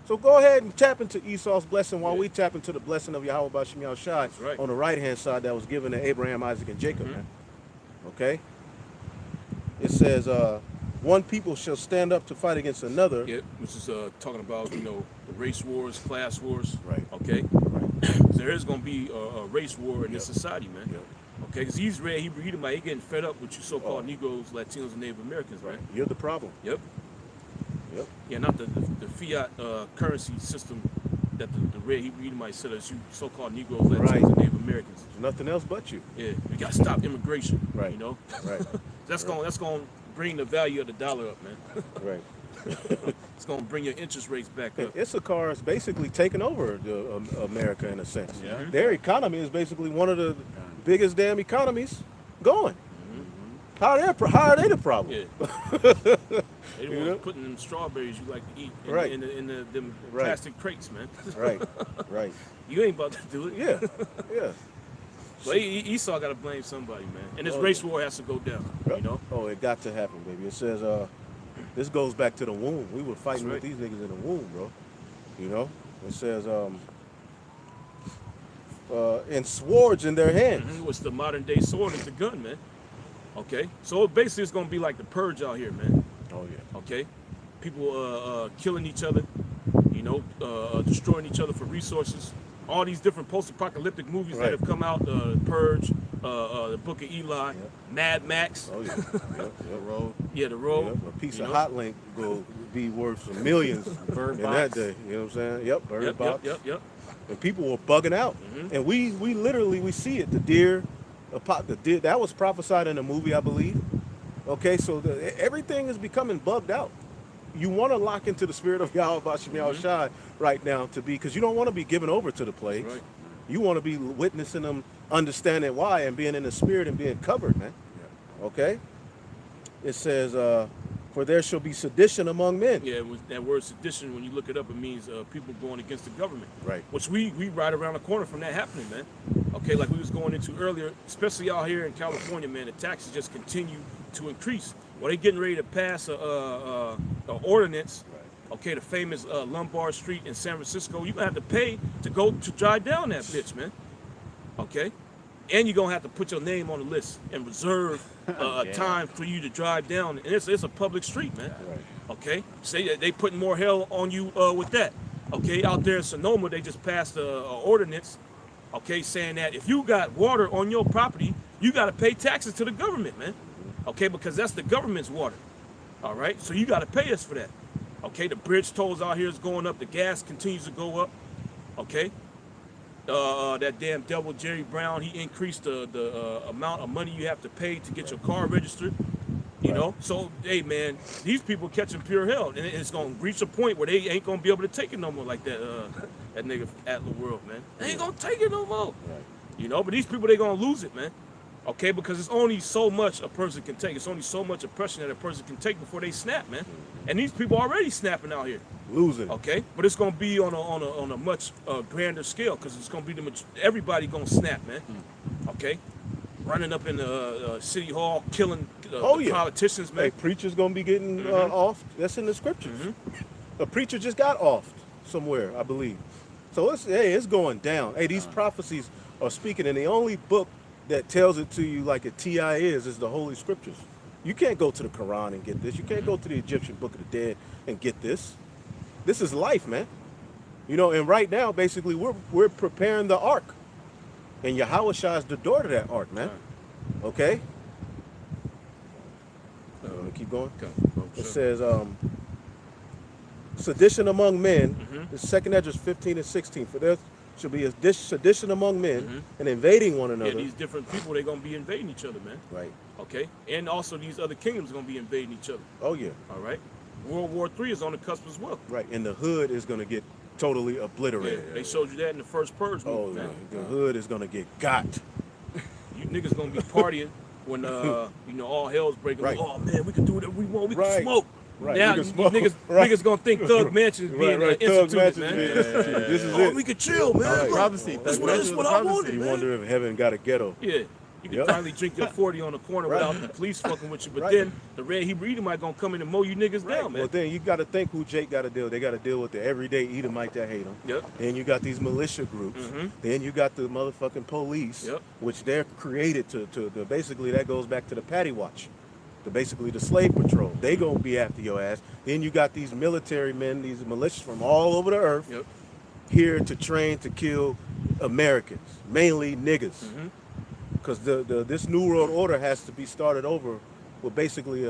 So go ahead and tap into Esau's blessing while we tap into the blessing of Yahweh Shem Shai on the right-hand side that was given to Abraham, Isaac, and Jacob, man. Okay? It says, one people shall stand up to fight against another. Yeah, which is talking about, you know, the race wars, class wars. Right. Okay? Right. There is going to be a race war in this society, man. Yep. Okay? Because these red Hebrew Edomite, they getting fed up with you so-called Negroes, Latinos, and Native Americans, right? You're the problem. Yep. Yep. Yeah, not the fiat currency system that the red Hebrew Edomite set us, you so-called Negroes, Latinos, and Native Americans. There's nothing else but you. Yeah, we got to stop immigration, Right. you know? Right. That's going to bring the value of the dollar up, man. Right. It's going to bring your interest rates back up. Issachar is basically taking over America in a sense. Yeah. Their economy is basically one of the biggest damn economies going. How are they the problem? Yeah. They the ones putting them strawberries you like to eat in them plastic crates, man. Right. You ain't about to do it. Yeah. So Esau got to blame somebody, man. And this race war has to go down, you know? Oh, it got to happen, baby. It says, this goes back to the womb. We were fighting with these niggas in the womb, bro. You know? It says, and swords in their hands. What's the modern day sword is the gun, man. Okay? So basically it's going to be like the purge out here, man. Oh, yeah. Okay? People killing each other, you know, destroying each other for resources. All these different post-apocalyptic movies that have come out, Purge, the Book of Eli, Mad Max. Oh, yeah. The road. Yeah, The Road. Yep. A piece of hot link will be worth some millions in that day. You know what I'm saying? Yep, bird box. Yep. And people were bugging out. And we literally see it. The deer, that was prophesied in a movie, I believe. Okay, so everything is becoming bugged out. You want to lock into the spirit of Yahweh Shem Shai right now because you don't want to be given over to the plagues. Right. You want to be witnessing them, understanding why, and being in the spirit and being covered, man. Okay? It says, For there shall be sedition among men. Yeah, that word sedition, when you look it up, it means people going against the government. Right. Which we right around the corner from that happening, man. Okay, like we was going into earlier, especially out here in California, man, the taxes just continue to increase. Well, they getting ready to pass a ordinance. Okay, the famous Lombard Street in San Francisco. You're gonna have to pay to drive down that bitch, man. Okay, and you're gonna have to put your name on the list and reserve time for you to drive down. And it's a public street, man. Right. Okay, say they putting more hell on you with that. Okay, out there in Sonoma, they just passed a ordinance. Okay, saying that if you got water on your property, you got to pay taxes to the government, man. Okay, because that's the government's water. All right, so you got to pay us for that. Okay, the bridge tolls out here is going up. The gas continues to go up. Okay, that damn devil Jerry Brown, he increased the amount of money you have to pay to get your car registered. You know, so hey man, these people catching pure hell, and it's gonna reach a point where they ain't gonna be able to take it no more like that. That nigga Atlas World, man, they ain't gonna take it no more. Right. You know, but these people, they gonna lose it, man. Okay, because it's only so much a person can take. It's only so much oppression that a person can take before they snap, man. And these people already snapping out here. Losing. Okay, but it's gonna be on a much grander scale, because it's gonna be everybody gonna snap, man. Okay, running up in the city hall, killing the politicians, man. Hey, preachers gonna be getting off. That's in the scriptures. A preacher just got off somewhere, I believe. So it's going down. Hey, these prophecies are speaking, and the only book that tells it to you like a TI is the Holy Scriptures. You can't go to the Quran and get this. You can't go to the Egyptian Book of the Dead and get this. This is life, man. You know, and right now, basically, we're preparing the ark. And Yahushua is the door to that ark, man. Okay? Let me keep going. It says, sedition among men, the second Esdras 15 and 16. For there shall be a sedition among men and invading one another. Yeah, these different people, they're going to be invading each other, man. Right. Okay? And also these other kingdoms are going to be invading each other. Oh, yeah. All right? World War III is on the cusp as well. Right. And the hood is going to get totally Yeah, obliterated. they showed you that in the first Purge movie, Oh, man. yeah. The hood is going to get got. You niggas going to be partying when, you know, all hell's breaking. Right. Oh, man, we can do whatever we want. We can Right. smoke. Right. Now, We can smoke. niggas going to think Thug Mansion is being Thug instituted, Mansion man. being instituted. This is Oh, it. we can chill, man. Right. Look, Prophecy. This is what I wanted, You man. wonder if heaven got a ghetto. Yeah. You can finally drink your 40 on the corner without the police fucking with you. But then the Red Hebrew Edomite gonna come in and mow you niggas down, man. Well, then you got to think who Jake got to deal. They got to deal with the everyday Edomite that hate him. Yep. Then you got these militia groups. Then you got the motherfucking police, Yep. which they're created to basically that goes back to the Patty Watch, to basically the slave patrol. They gonna be after your ass. Then you got these military men, these militias from all over the earth, Yep. here to train to kill Americans, mainly niggas. Because this New World Order has to be started over with basically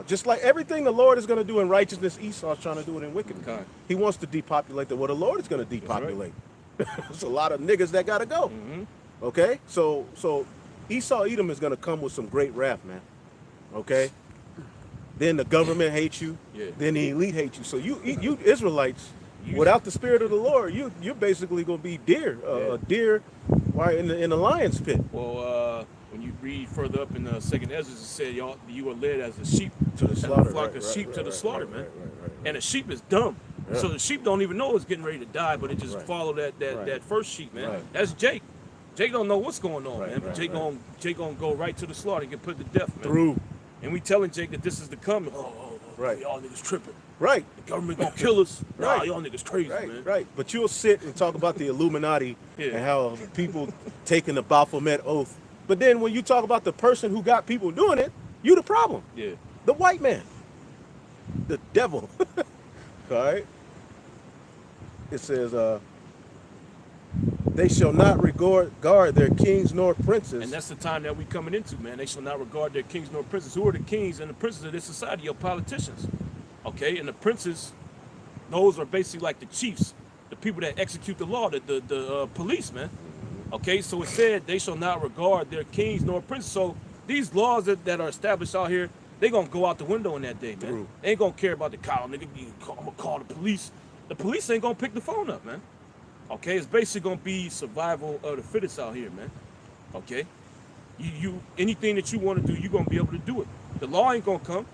just like everything the Lord is going to do in righteousness, Esau's trying to do it in wickedness. Okay. He wants to depopulate the the Lord is going to depopulate. There's a lot of niggas that got to go. Okay? So Esau Edom is going to come with some great wrath, man. Okay? Then the government hates you. Yeah. Then the elite hates you. So you Israelites, without the spirit of the Lord, you're basically going to be deer, deer right in the lion's pit. Well, when you read further up in the second Ezra, it said you were led as a sheep To the as slaughter, a flock right, of right, sheep to right, the slaughter, right, man. right. And a sheep is dumb. Yeah. So the sheep don't even know it's getting ready to die, but it just Right. follow that Right. first sheep, man. Right. That's Jake. Jake don't know what's going on, Right, man. But right, Jake gonna go right to the slaughter and get put to death, man. Through. And we telling Jake that this is the coming. Right. Y'all niggas tripping. Right. The government gonna kill us. Nah, Right. y'all niggas crazy, Right, man. right. But you'll sit and talk about the Illuminati Yeah. and how people taking the Baphomet oath. But then when you talk about the person who got people doing it, you the problem. Yeah. The white man. The devil. All right. It says, they shall not regard their kings nor princes. And that's the time that we coming into, man. They shall not regard their kings nor princes. Who are the kings and the princes of this society? Your politicians. Okay? And the princes, those are basically like the chiefs, the people that execute the law, the police, man. Okay? So it said they shall not regard their kings nor princes. So these laws that are established out here, they gonna go out the window in that day, man. True. They ain't gonna care about the cow, nigga. I'm gonna call the police. The police ain't gonna pick the phone up, man. Okay, it's basically gonna be survival of the fittest out here, man. Okay, you anything that you want to do, you're gonna be able to do it. The law ain't gonna come.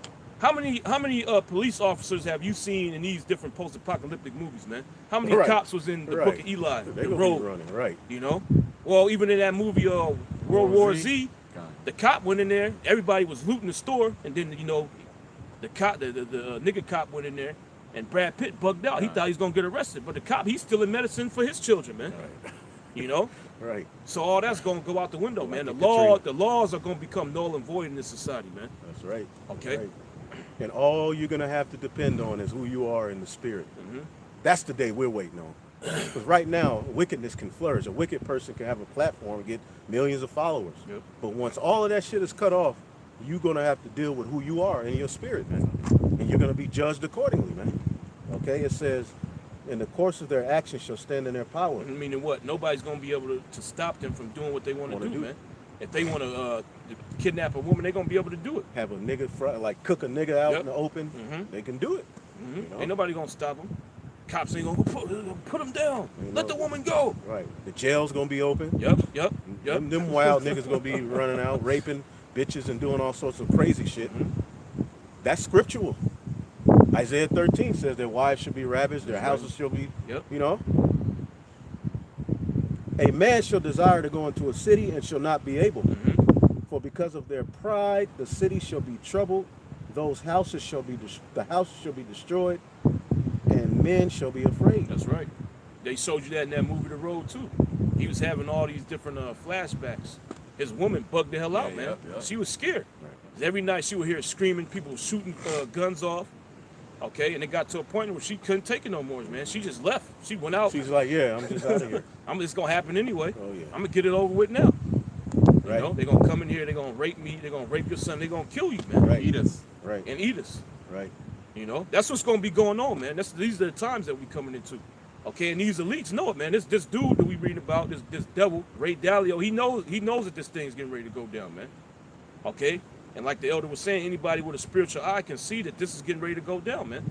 How many police officers have you seen in these different post-apocalyptic movies, man? How many Right. cops was in the Book of Eli, They the gonna road? be running, right? You know, well, even in that movie, World War Z, the cop went in there. Everybody was looting the store, and then you know, the nigga cop went in there, and Brad Pitt bugged out. He thought he was gonna get arrested, but the cop, he's still in medicine for his children, man. Right. You know. Right. So all that's gonna go out the window, man. Like The laws are gonna become null and void in this society, man. That's right. Okay. Right. And all you're gonna have to depend on is who you are in the spirit. Mm-hmm. That's the day we're waiting on. Because right now, wickedness can flourish. A wicked person can have a platform and get millions of followers. Yep. But once all of that shit is cut off, you're gonna have to deal with who you are in your spirit, man. And you're gonna be judged accordingly, man. Okay? It says, in the course of their actions shall stand in their power. Meaning what? Nobody's gonna be able to stop them from doing what they want to do, man. If they want to kidnap a woman, they're gonna be able to do it. Have a nigga like cook a nigga out in the open, they can do it. Mm-hmm. You know? Ain't nobody gonna stop them. Cops ain't gonna put them down. Let the woman go. Right. The jail's gonna be open. Yep. Them wild niggas gonna be running out, raping bitches and doing all sorts of crazy shit. That's scriptural. Isaiah 13 says their wives should be ravaged, their houses shall be, you know. A man shall desire to go into a city and shall not be able. For because of their pride, the city shall be troubled. Those houses shall be, the houses shall be destroyed, and men shall be afraid. That's right. They showed you that in that movie, The Road, too. He was having all these different flashbacks. His woman bugged the hell out, man. She was scared. Right. Every night she would hear screaming, people shooting guns off. Okay, and it got to a point where she couldn't take it no more, man. She just left. She went out. She's like, yeah, I'm just out of here. It's gonna happen anyway. Oh yeah. I'm gonna get it over with now. Right. You know, they're gonna come in here, they're gonna rape me, they're gonna rape your son, they're gonna kill you, man. Right. Eat us. Right. And eat us. Right. You know, that's what's gonna be going on, man. These are the times that we're coming into. Okay, and these elites know it, man. This dude that we reading about, this devil, Ray Dalio, he knows that this thing's getting ready to go down, man. Okay? And like the elder was saying, anybody with a spiritual eye can see that this is getting ready to go down, man.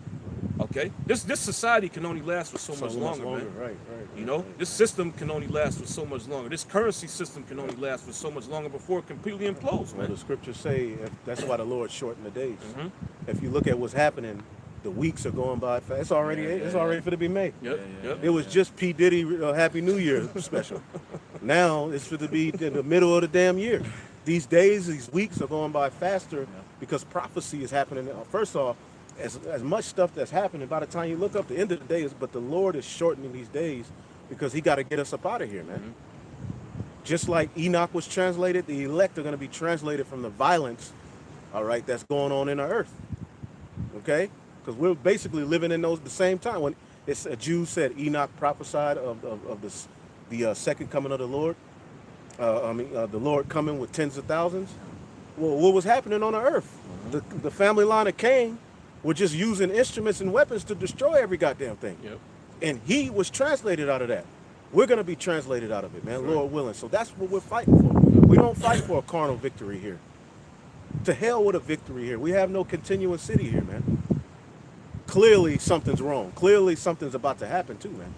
Okay? This society can only last for so much longer, man. Right. You know, this system can only last for so much longer. This currency system can only last for so much longer before it completely implodes, Well, man. the scriptures say that's why the Lord shortened the days. If you look at what's happening, the weeks are going by fast. It's already for to be made. Yep. It was just P. Diddy Happy New Year special. Now it's for to be in the middle of the damn year. These days, these weeks are going by faster because prophecy is happening. First off, as much stuff that's happening, by the time you look up, the end of the day is, but the Lord is shortening these days because he got to get us up out of here, man. Just like Enoch was translated, the elect are going to be translated from the violence, all right, that's going on in the earth. Okay? Because we're basically living in the same time. When it's a Jew said Enoch prophesied of the second coming of the Lord, the Lord coming with tens of thousands. Well, what was happening on the earth? The family line of Cain were just using instruments and weapons to destroy every goddamn thing. And he was translated out of that. We're going to be translated out of it, man, Lord willing. So that's what we're fighting for. We don't fight for a carnal victory here. To hell with a victory here. We have no continuous city here, man. Clearly something's wrong. Clearly something's about to happen too, man.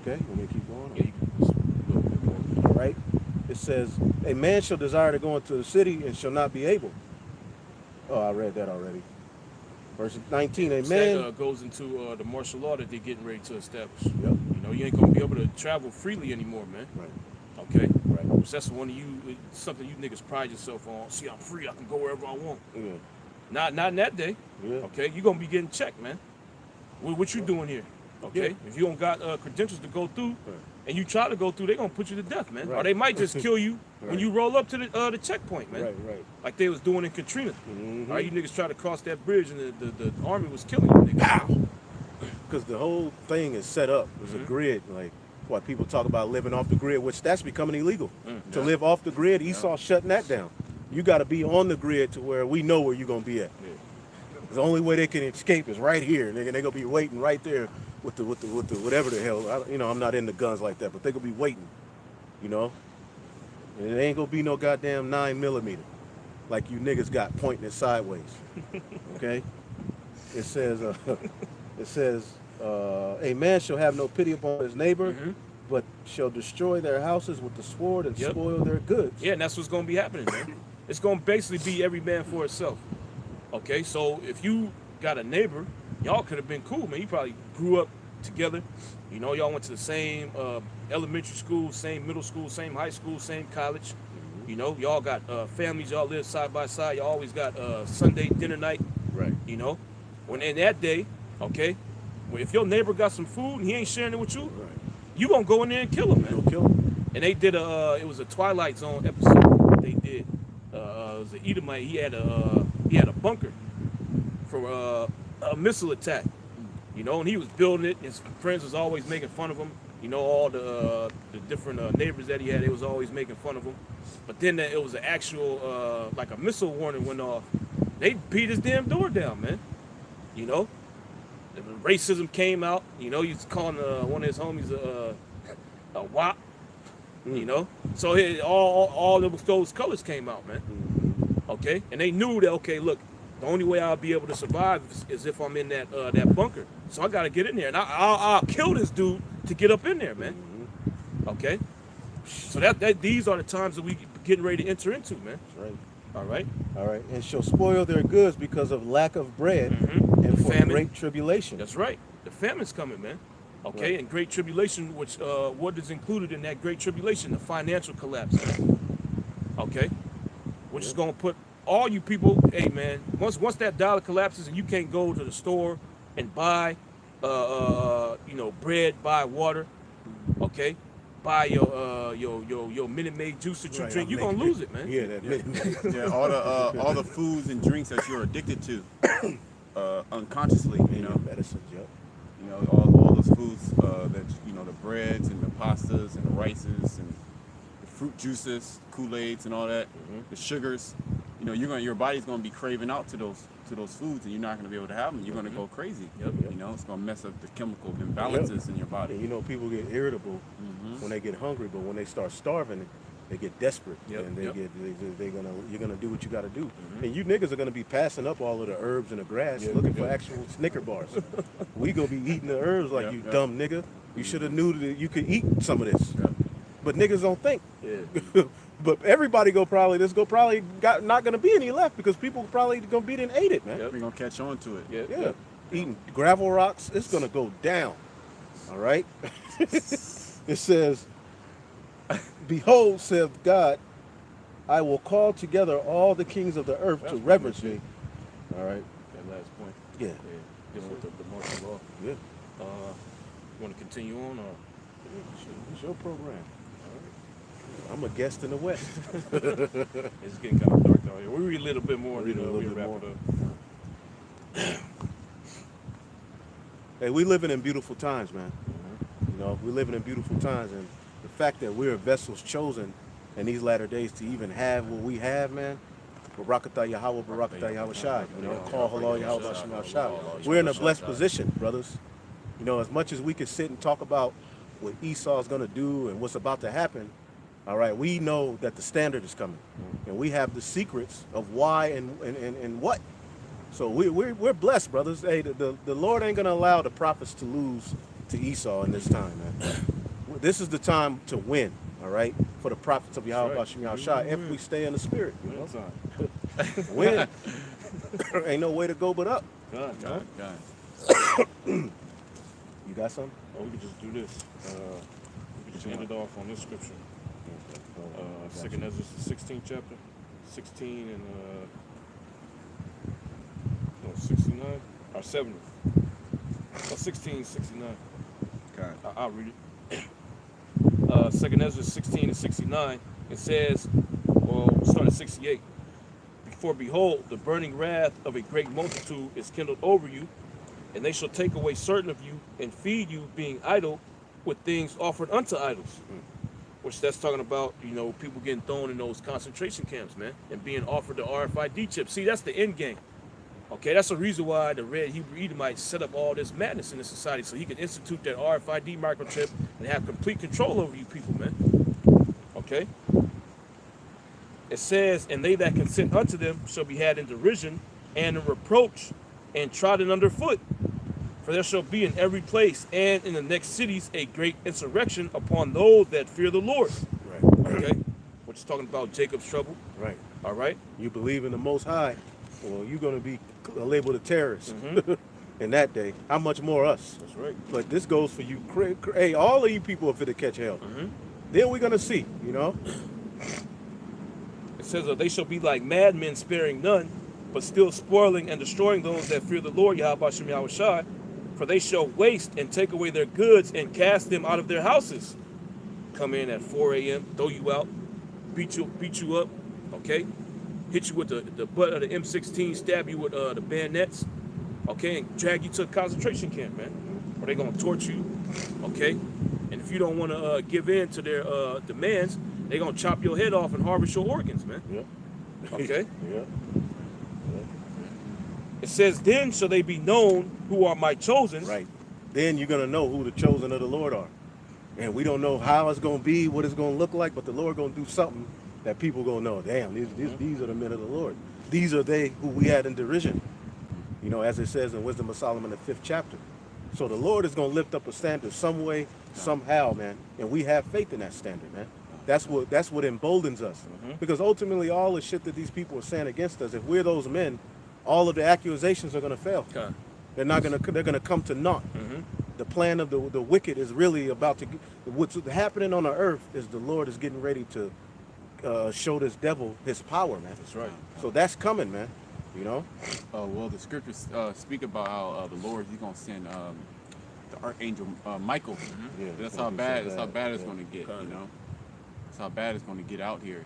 Okay, let me keep going. All right. It says, a man shall desire to go into the city and shall not be able. Oh, I read that already. Verse 19, a man... That goes into the martial law that they're getting ready to establish. Yep. You know, you ain't going to be able to travel freely anymore, man. Right. Okay? Right. So that's something you niggas pride yourself on. See, I'm free. I can go wherever I want. Yeah. Not in that day. Yeah. Okay? You're going to be getting checked, man. What you doing here? Okay? Yeah. If you don't got credentials to go through, and you try to go through, they're going to put you to death, man. Right. Or they might just kill you when you roll up to the checkpoint, man. Right. Like they was doing in Katrina. All right, you niggas try to cross that bridge and the army was killing you niggas. Pow! Because the whole thing is set up. There's a grid. Like, what people talk about living off the grid, which that's becoming illegal. To live off the grid, Esau's shutting that down. You got to be on the grid to where we know where you're going to be at. The only way they can escape is right here. They're going to be waiting right there with the whatever the hell. I'm not into guns like that, but they're going to be waiting, you know? And it ain't going to be no goddamn 9mm like you niggas got pointing it sideways. Okay? It says, a man shall have no pity upon his neighbor, but shall destroy their houses with the sword and spoil their goods. Yeah, and that's what's going to be happening, man. It's going to basically be every man for itself. Okay, so if you got a neighbor, y'all could have been cool, man. You probably grew up together. You know, y'all went to the same elementary school, same middle school, same high school, same college. You know, y'all got families, y'all live side by side. Y'all always got Sunday dinner night. Right. You know, when in that day, okay, well, if your neighbor got some food and he ain't sharing it with you, Right. you gonna go in there and kill him, man. You'll kill him. And they did it was a Twilight Zone episode. They did. It was an Edomite. He had a bunker for a missile attack. You know, and he was building it. His friends was always making fun of him. You know, all the different neighbors that he had, they was always making fun of him. But then it was an actual like a missile warning went off. They beat his damn door down, man. You know, the racism came out. You know, he's calling one of his homies a wop. You know, so all of those colors came out, man. Okay, and they knew that. Okay, look, the only way I'll be able to survive is if I'm in that bunker. So I gotta get in there, and I'll kill this dude to get up in there, man. Okay, so that these are the times that we getting ready to enter into, man. That's right. All right. All right. And shall spoil their goods because of lack of bread and for famine. great tribulation. That's right. The famine's coming, man. Okay, Right. and great tribulation, which what is included in that great tribulation? The financial collapse, man. Okay, which is gonna put all you people, hey man, once that dollar collapses and you can't go to the store and buy, bread, buy water, okay, buy your Minute Maid juice that you Right, drink, I'm you're gonna making lose it, man. Yeah, that Minute Yeah, all the foods and drinks that you're addicted to, unconsciously, you know. medicine, yep. You know, all those foods that, you know, the breads and the pastas and the rices and the fruit juices, Kool-Aids and all that, the sugars. You know, your body's gonna be craving out to those foods, and you're not gonna be able to have them. You're gonna go crazy. Yep. You know, it's gonna mess up the chemical imbalances in your body. And you know, people get irritable when they get hungry, but when they start starving, they get desperate, Yep, and yep. you're gonna do what you gotta do, and you niggas are gonna be passing up all of the herbs and the grass, looking for actual Snicker bars. We gonna be eating the herbs like you dumb nigga. You should have knew that you could eat some of this, but niggas don't think. Yeah. But everybody not gonna be any left because people probably gonna be and ate it, man. Yep. We're gonna catch on to it. Yeah. Eating gravel rocks, it's gonna go down. All right. It says, "Behold, saith God, I will call together all the kings of the earth That's to pretty reverence much me." All right. That last point. Yeah. Dealing with the martial law. Yeah. Want to continue on, or It's your program. I'm a guest in the West. it's getting kind of dark down here? We read a little bit more, Read a little we'll bit wrap more. it up. Hey, we living in beautiful times, man. You know, we're living in beautiful times, and the fact that we're vessels chosen in these latter days to even have what we have, man. Barakatah Yahweh, Barakatah Yahweh Shai. You know, call Halal Yahweh Bashem Shai. We're in a blessed position, brothers. You know, as much as we could sit and talk about what Esau's gonna do and what's about to happen, all right, we know that the standard is coming, and we have the secrets of why and what. So we're blessed, brothers. Hey, the Lord ain't gonna allow the prophets to lose to Esau in this time, man. This is the time to win, all right, for the prophets of Yahweh Bashem Yahushua if we stay in the spirit. You know? Win. Ain't no way to go but up. God. You got something? Or we could just do this. We could just end it off on this scripture. Second Ezra, the 16th chapter, 16 and 69 or 70. 16, 69. God. I'll read it. Second Ezra 16 and 69. It says, well, we'll start at 68. For behold, the burning wrath of a great multitude is kindled over you, and they shall take away certain of you and feed you, being idle, with things offered unto idols. Which that's talking about, you know, people getting thrown in those concentration camps, man, and being offered the RFID chip. See, that's the end game. Okay, that's the reason why the Red Hebrew Edomite set up all this madness in the society, so he could institute that RFID microchip and have complete control over you people, man. Okay? It says, and they that consent unto them shall be had in derision and in reproach and trodden underfoot. For there shall be in every place and in the next cities a great insurrection upon those that fear the Lord. Right. Okay? Which is talking about Jacob's trouble. Right. All right? You believe in the Most High. well, you're going to be labeled a terrorist in that day. How much more us? That's right. But this goes for you. Hey, all of you people are fit to catch hell. Then we're going to see, you know. It says, they shall be like madmen, sparing none, but still spoiling and destroying those that fear the Lord, Yahweh Shem Yahweh Shai. For they shall waste and take away their goods and cast them out of their houses. Come in at 4 a.m., throw you out, beat you up, okay? Hit you with the butt of the M16, stab you with the bayonets, okay, and drag you to a concentration camp, man. Or they're gonna torture you, okay? And if you don't want to give in to their demands, they're gonna chop your head off and harvest your organs, man. Yeah. Okay. Yeah. It says, then shall they be known who are my chosen. Right. Then you're gonna know who the chosen of the Lord are. And we don't know how it's gonna be, what it's gonna look like, but the Lord gonna do something that people gonna know. Damn, these are the men of the Lord. These are they who we had in derision. You know, as it says in Wisdom of Solomon, the 5th chapter. So the Lord is gonna lift up a standard some way, somehow, man. And we have faith in that standard, man. That's what emboldens us. Because ultimately, all the shit that these people are saying against us, if we're those men, all of the accusations are gonna fail. Okay. They're gonna come to naught. The plan of the wicked is really about to. What's happening on the earth is the Lord is getting ready to show this devil his power, man. That's right. So that's coming, man. You know. Well, the scriptures speak about how the Lord, He's gonna send the archangel Michael. Yeah, That's how bad. That's how bad it's yeah. gonna get. You know. That's how bad it's gonna get out here.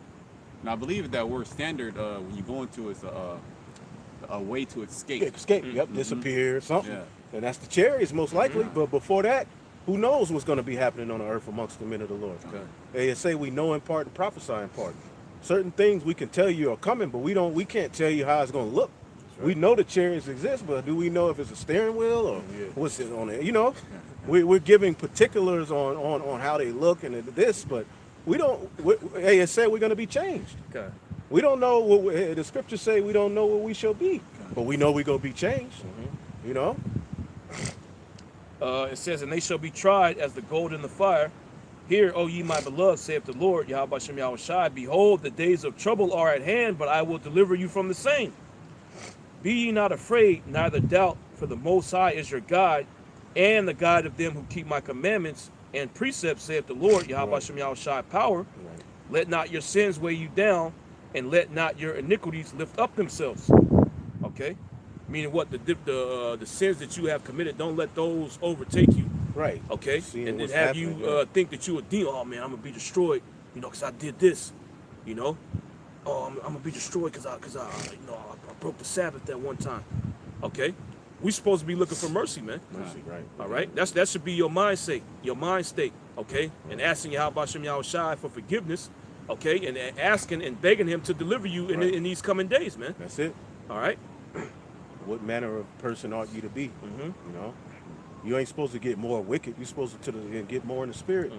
And I believe that word standard when you go into it's a way to escape. Escape. Yep. Disappear. Something. Yeah. And that's the chariots most likely. But before that, who knows what's going to be happening on the earth amongst the men of the Lord? Okay. They say we know in part and prophesy in part. Certain things we can tell you are coming, but we can't tell you how it's going to look. Right. We know the chariots exist, but do we know if it's a steering wheel or what's it on it? You know, we're giving particulars on how they look and this, but we don't. It said we're going to be changed. Okay. We don't know what the scriptures say. We don't know what we shall be, but we know we're going to be changed. You know. It says, and they shall be tried as the gold in the fire. Hear, O ye my beloved, saith the Lord, Yahweh Shem Yahweh Shai, behold, the days of trouble are at hand, but I will deliver you from the same. Be ye not afraid, neither doubt, for the Most High is your God, and the God of them who keep my commandments and precepts, saith the Lord, Yahweh Shem Yahweh Shai, power. Let not your sins weigh you down, and let not your iniquities lift up themselves. Okay? Meaning what? The sins that you have committed, don't let those overtake you. Right. Okay? And then have you think that you a demon. Oh, man, I'm going to be destroyed, you know, because I did this, you know. Oh, I'm going to be destroyed because I broke the Sabbath that one time. Okay? We're supposed to be looking for mercy, man. Mercy, right. All right? That should be your mind state, okay? And asking Yahweh Shem Yahweh Shai for forgiveness, okay? And asking and begging him to deliver you in these coming days, man. That's it. All right? What manner of person ought you to be? You know, you ain't supposed to get more wicked. You're supposed to get more in the spirit.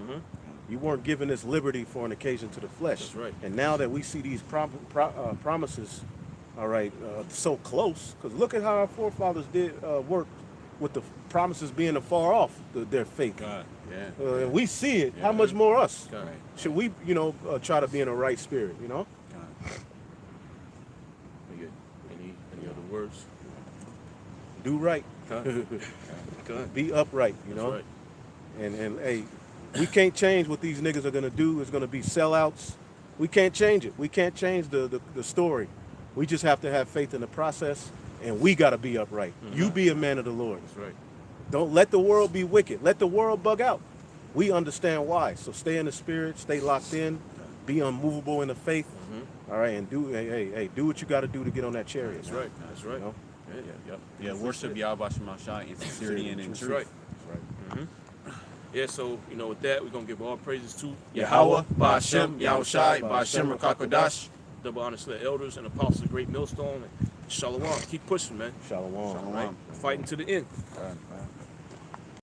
You weren't given this liberty for an occasion to the flesh. That's right. And now that we see these promises, all right, so close, because look at how our forefathers did work with the promises being afar off their faith. God, and we see it. How much more us? God. Should we, try to be in a right spirit? You know. Any other words? Do right. Be upright, you know. Right. And hey, we can't change what these niggas are gonna do. It's gonna be sellouts. We can't change it. We can't change the story. We just have to have faith in the process, and we gotta be upright. You be a man of the Lord. That's right. Don't let the world be wicked. Let the world bug out. We understand why. So stay in the spirit, stay locked in, be unmovable in the faith. All right, and do what you got to do to get on that chariot. That's right. That's right. You know? Yeah, worship Yahweh Shem Yahweh Shai in sincerity and in That's truth. right. That's right. Yeah, so, with that, we're going to give all praises to Yahweh, Ba'ashem, Yahweh Shai, Ba'ashem Rakakodash. double honors to the elders and apostles of Great Millstone. And Shalom. Keep pushing, man. Shalom. All right? Fighting to the end. God.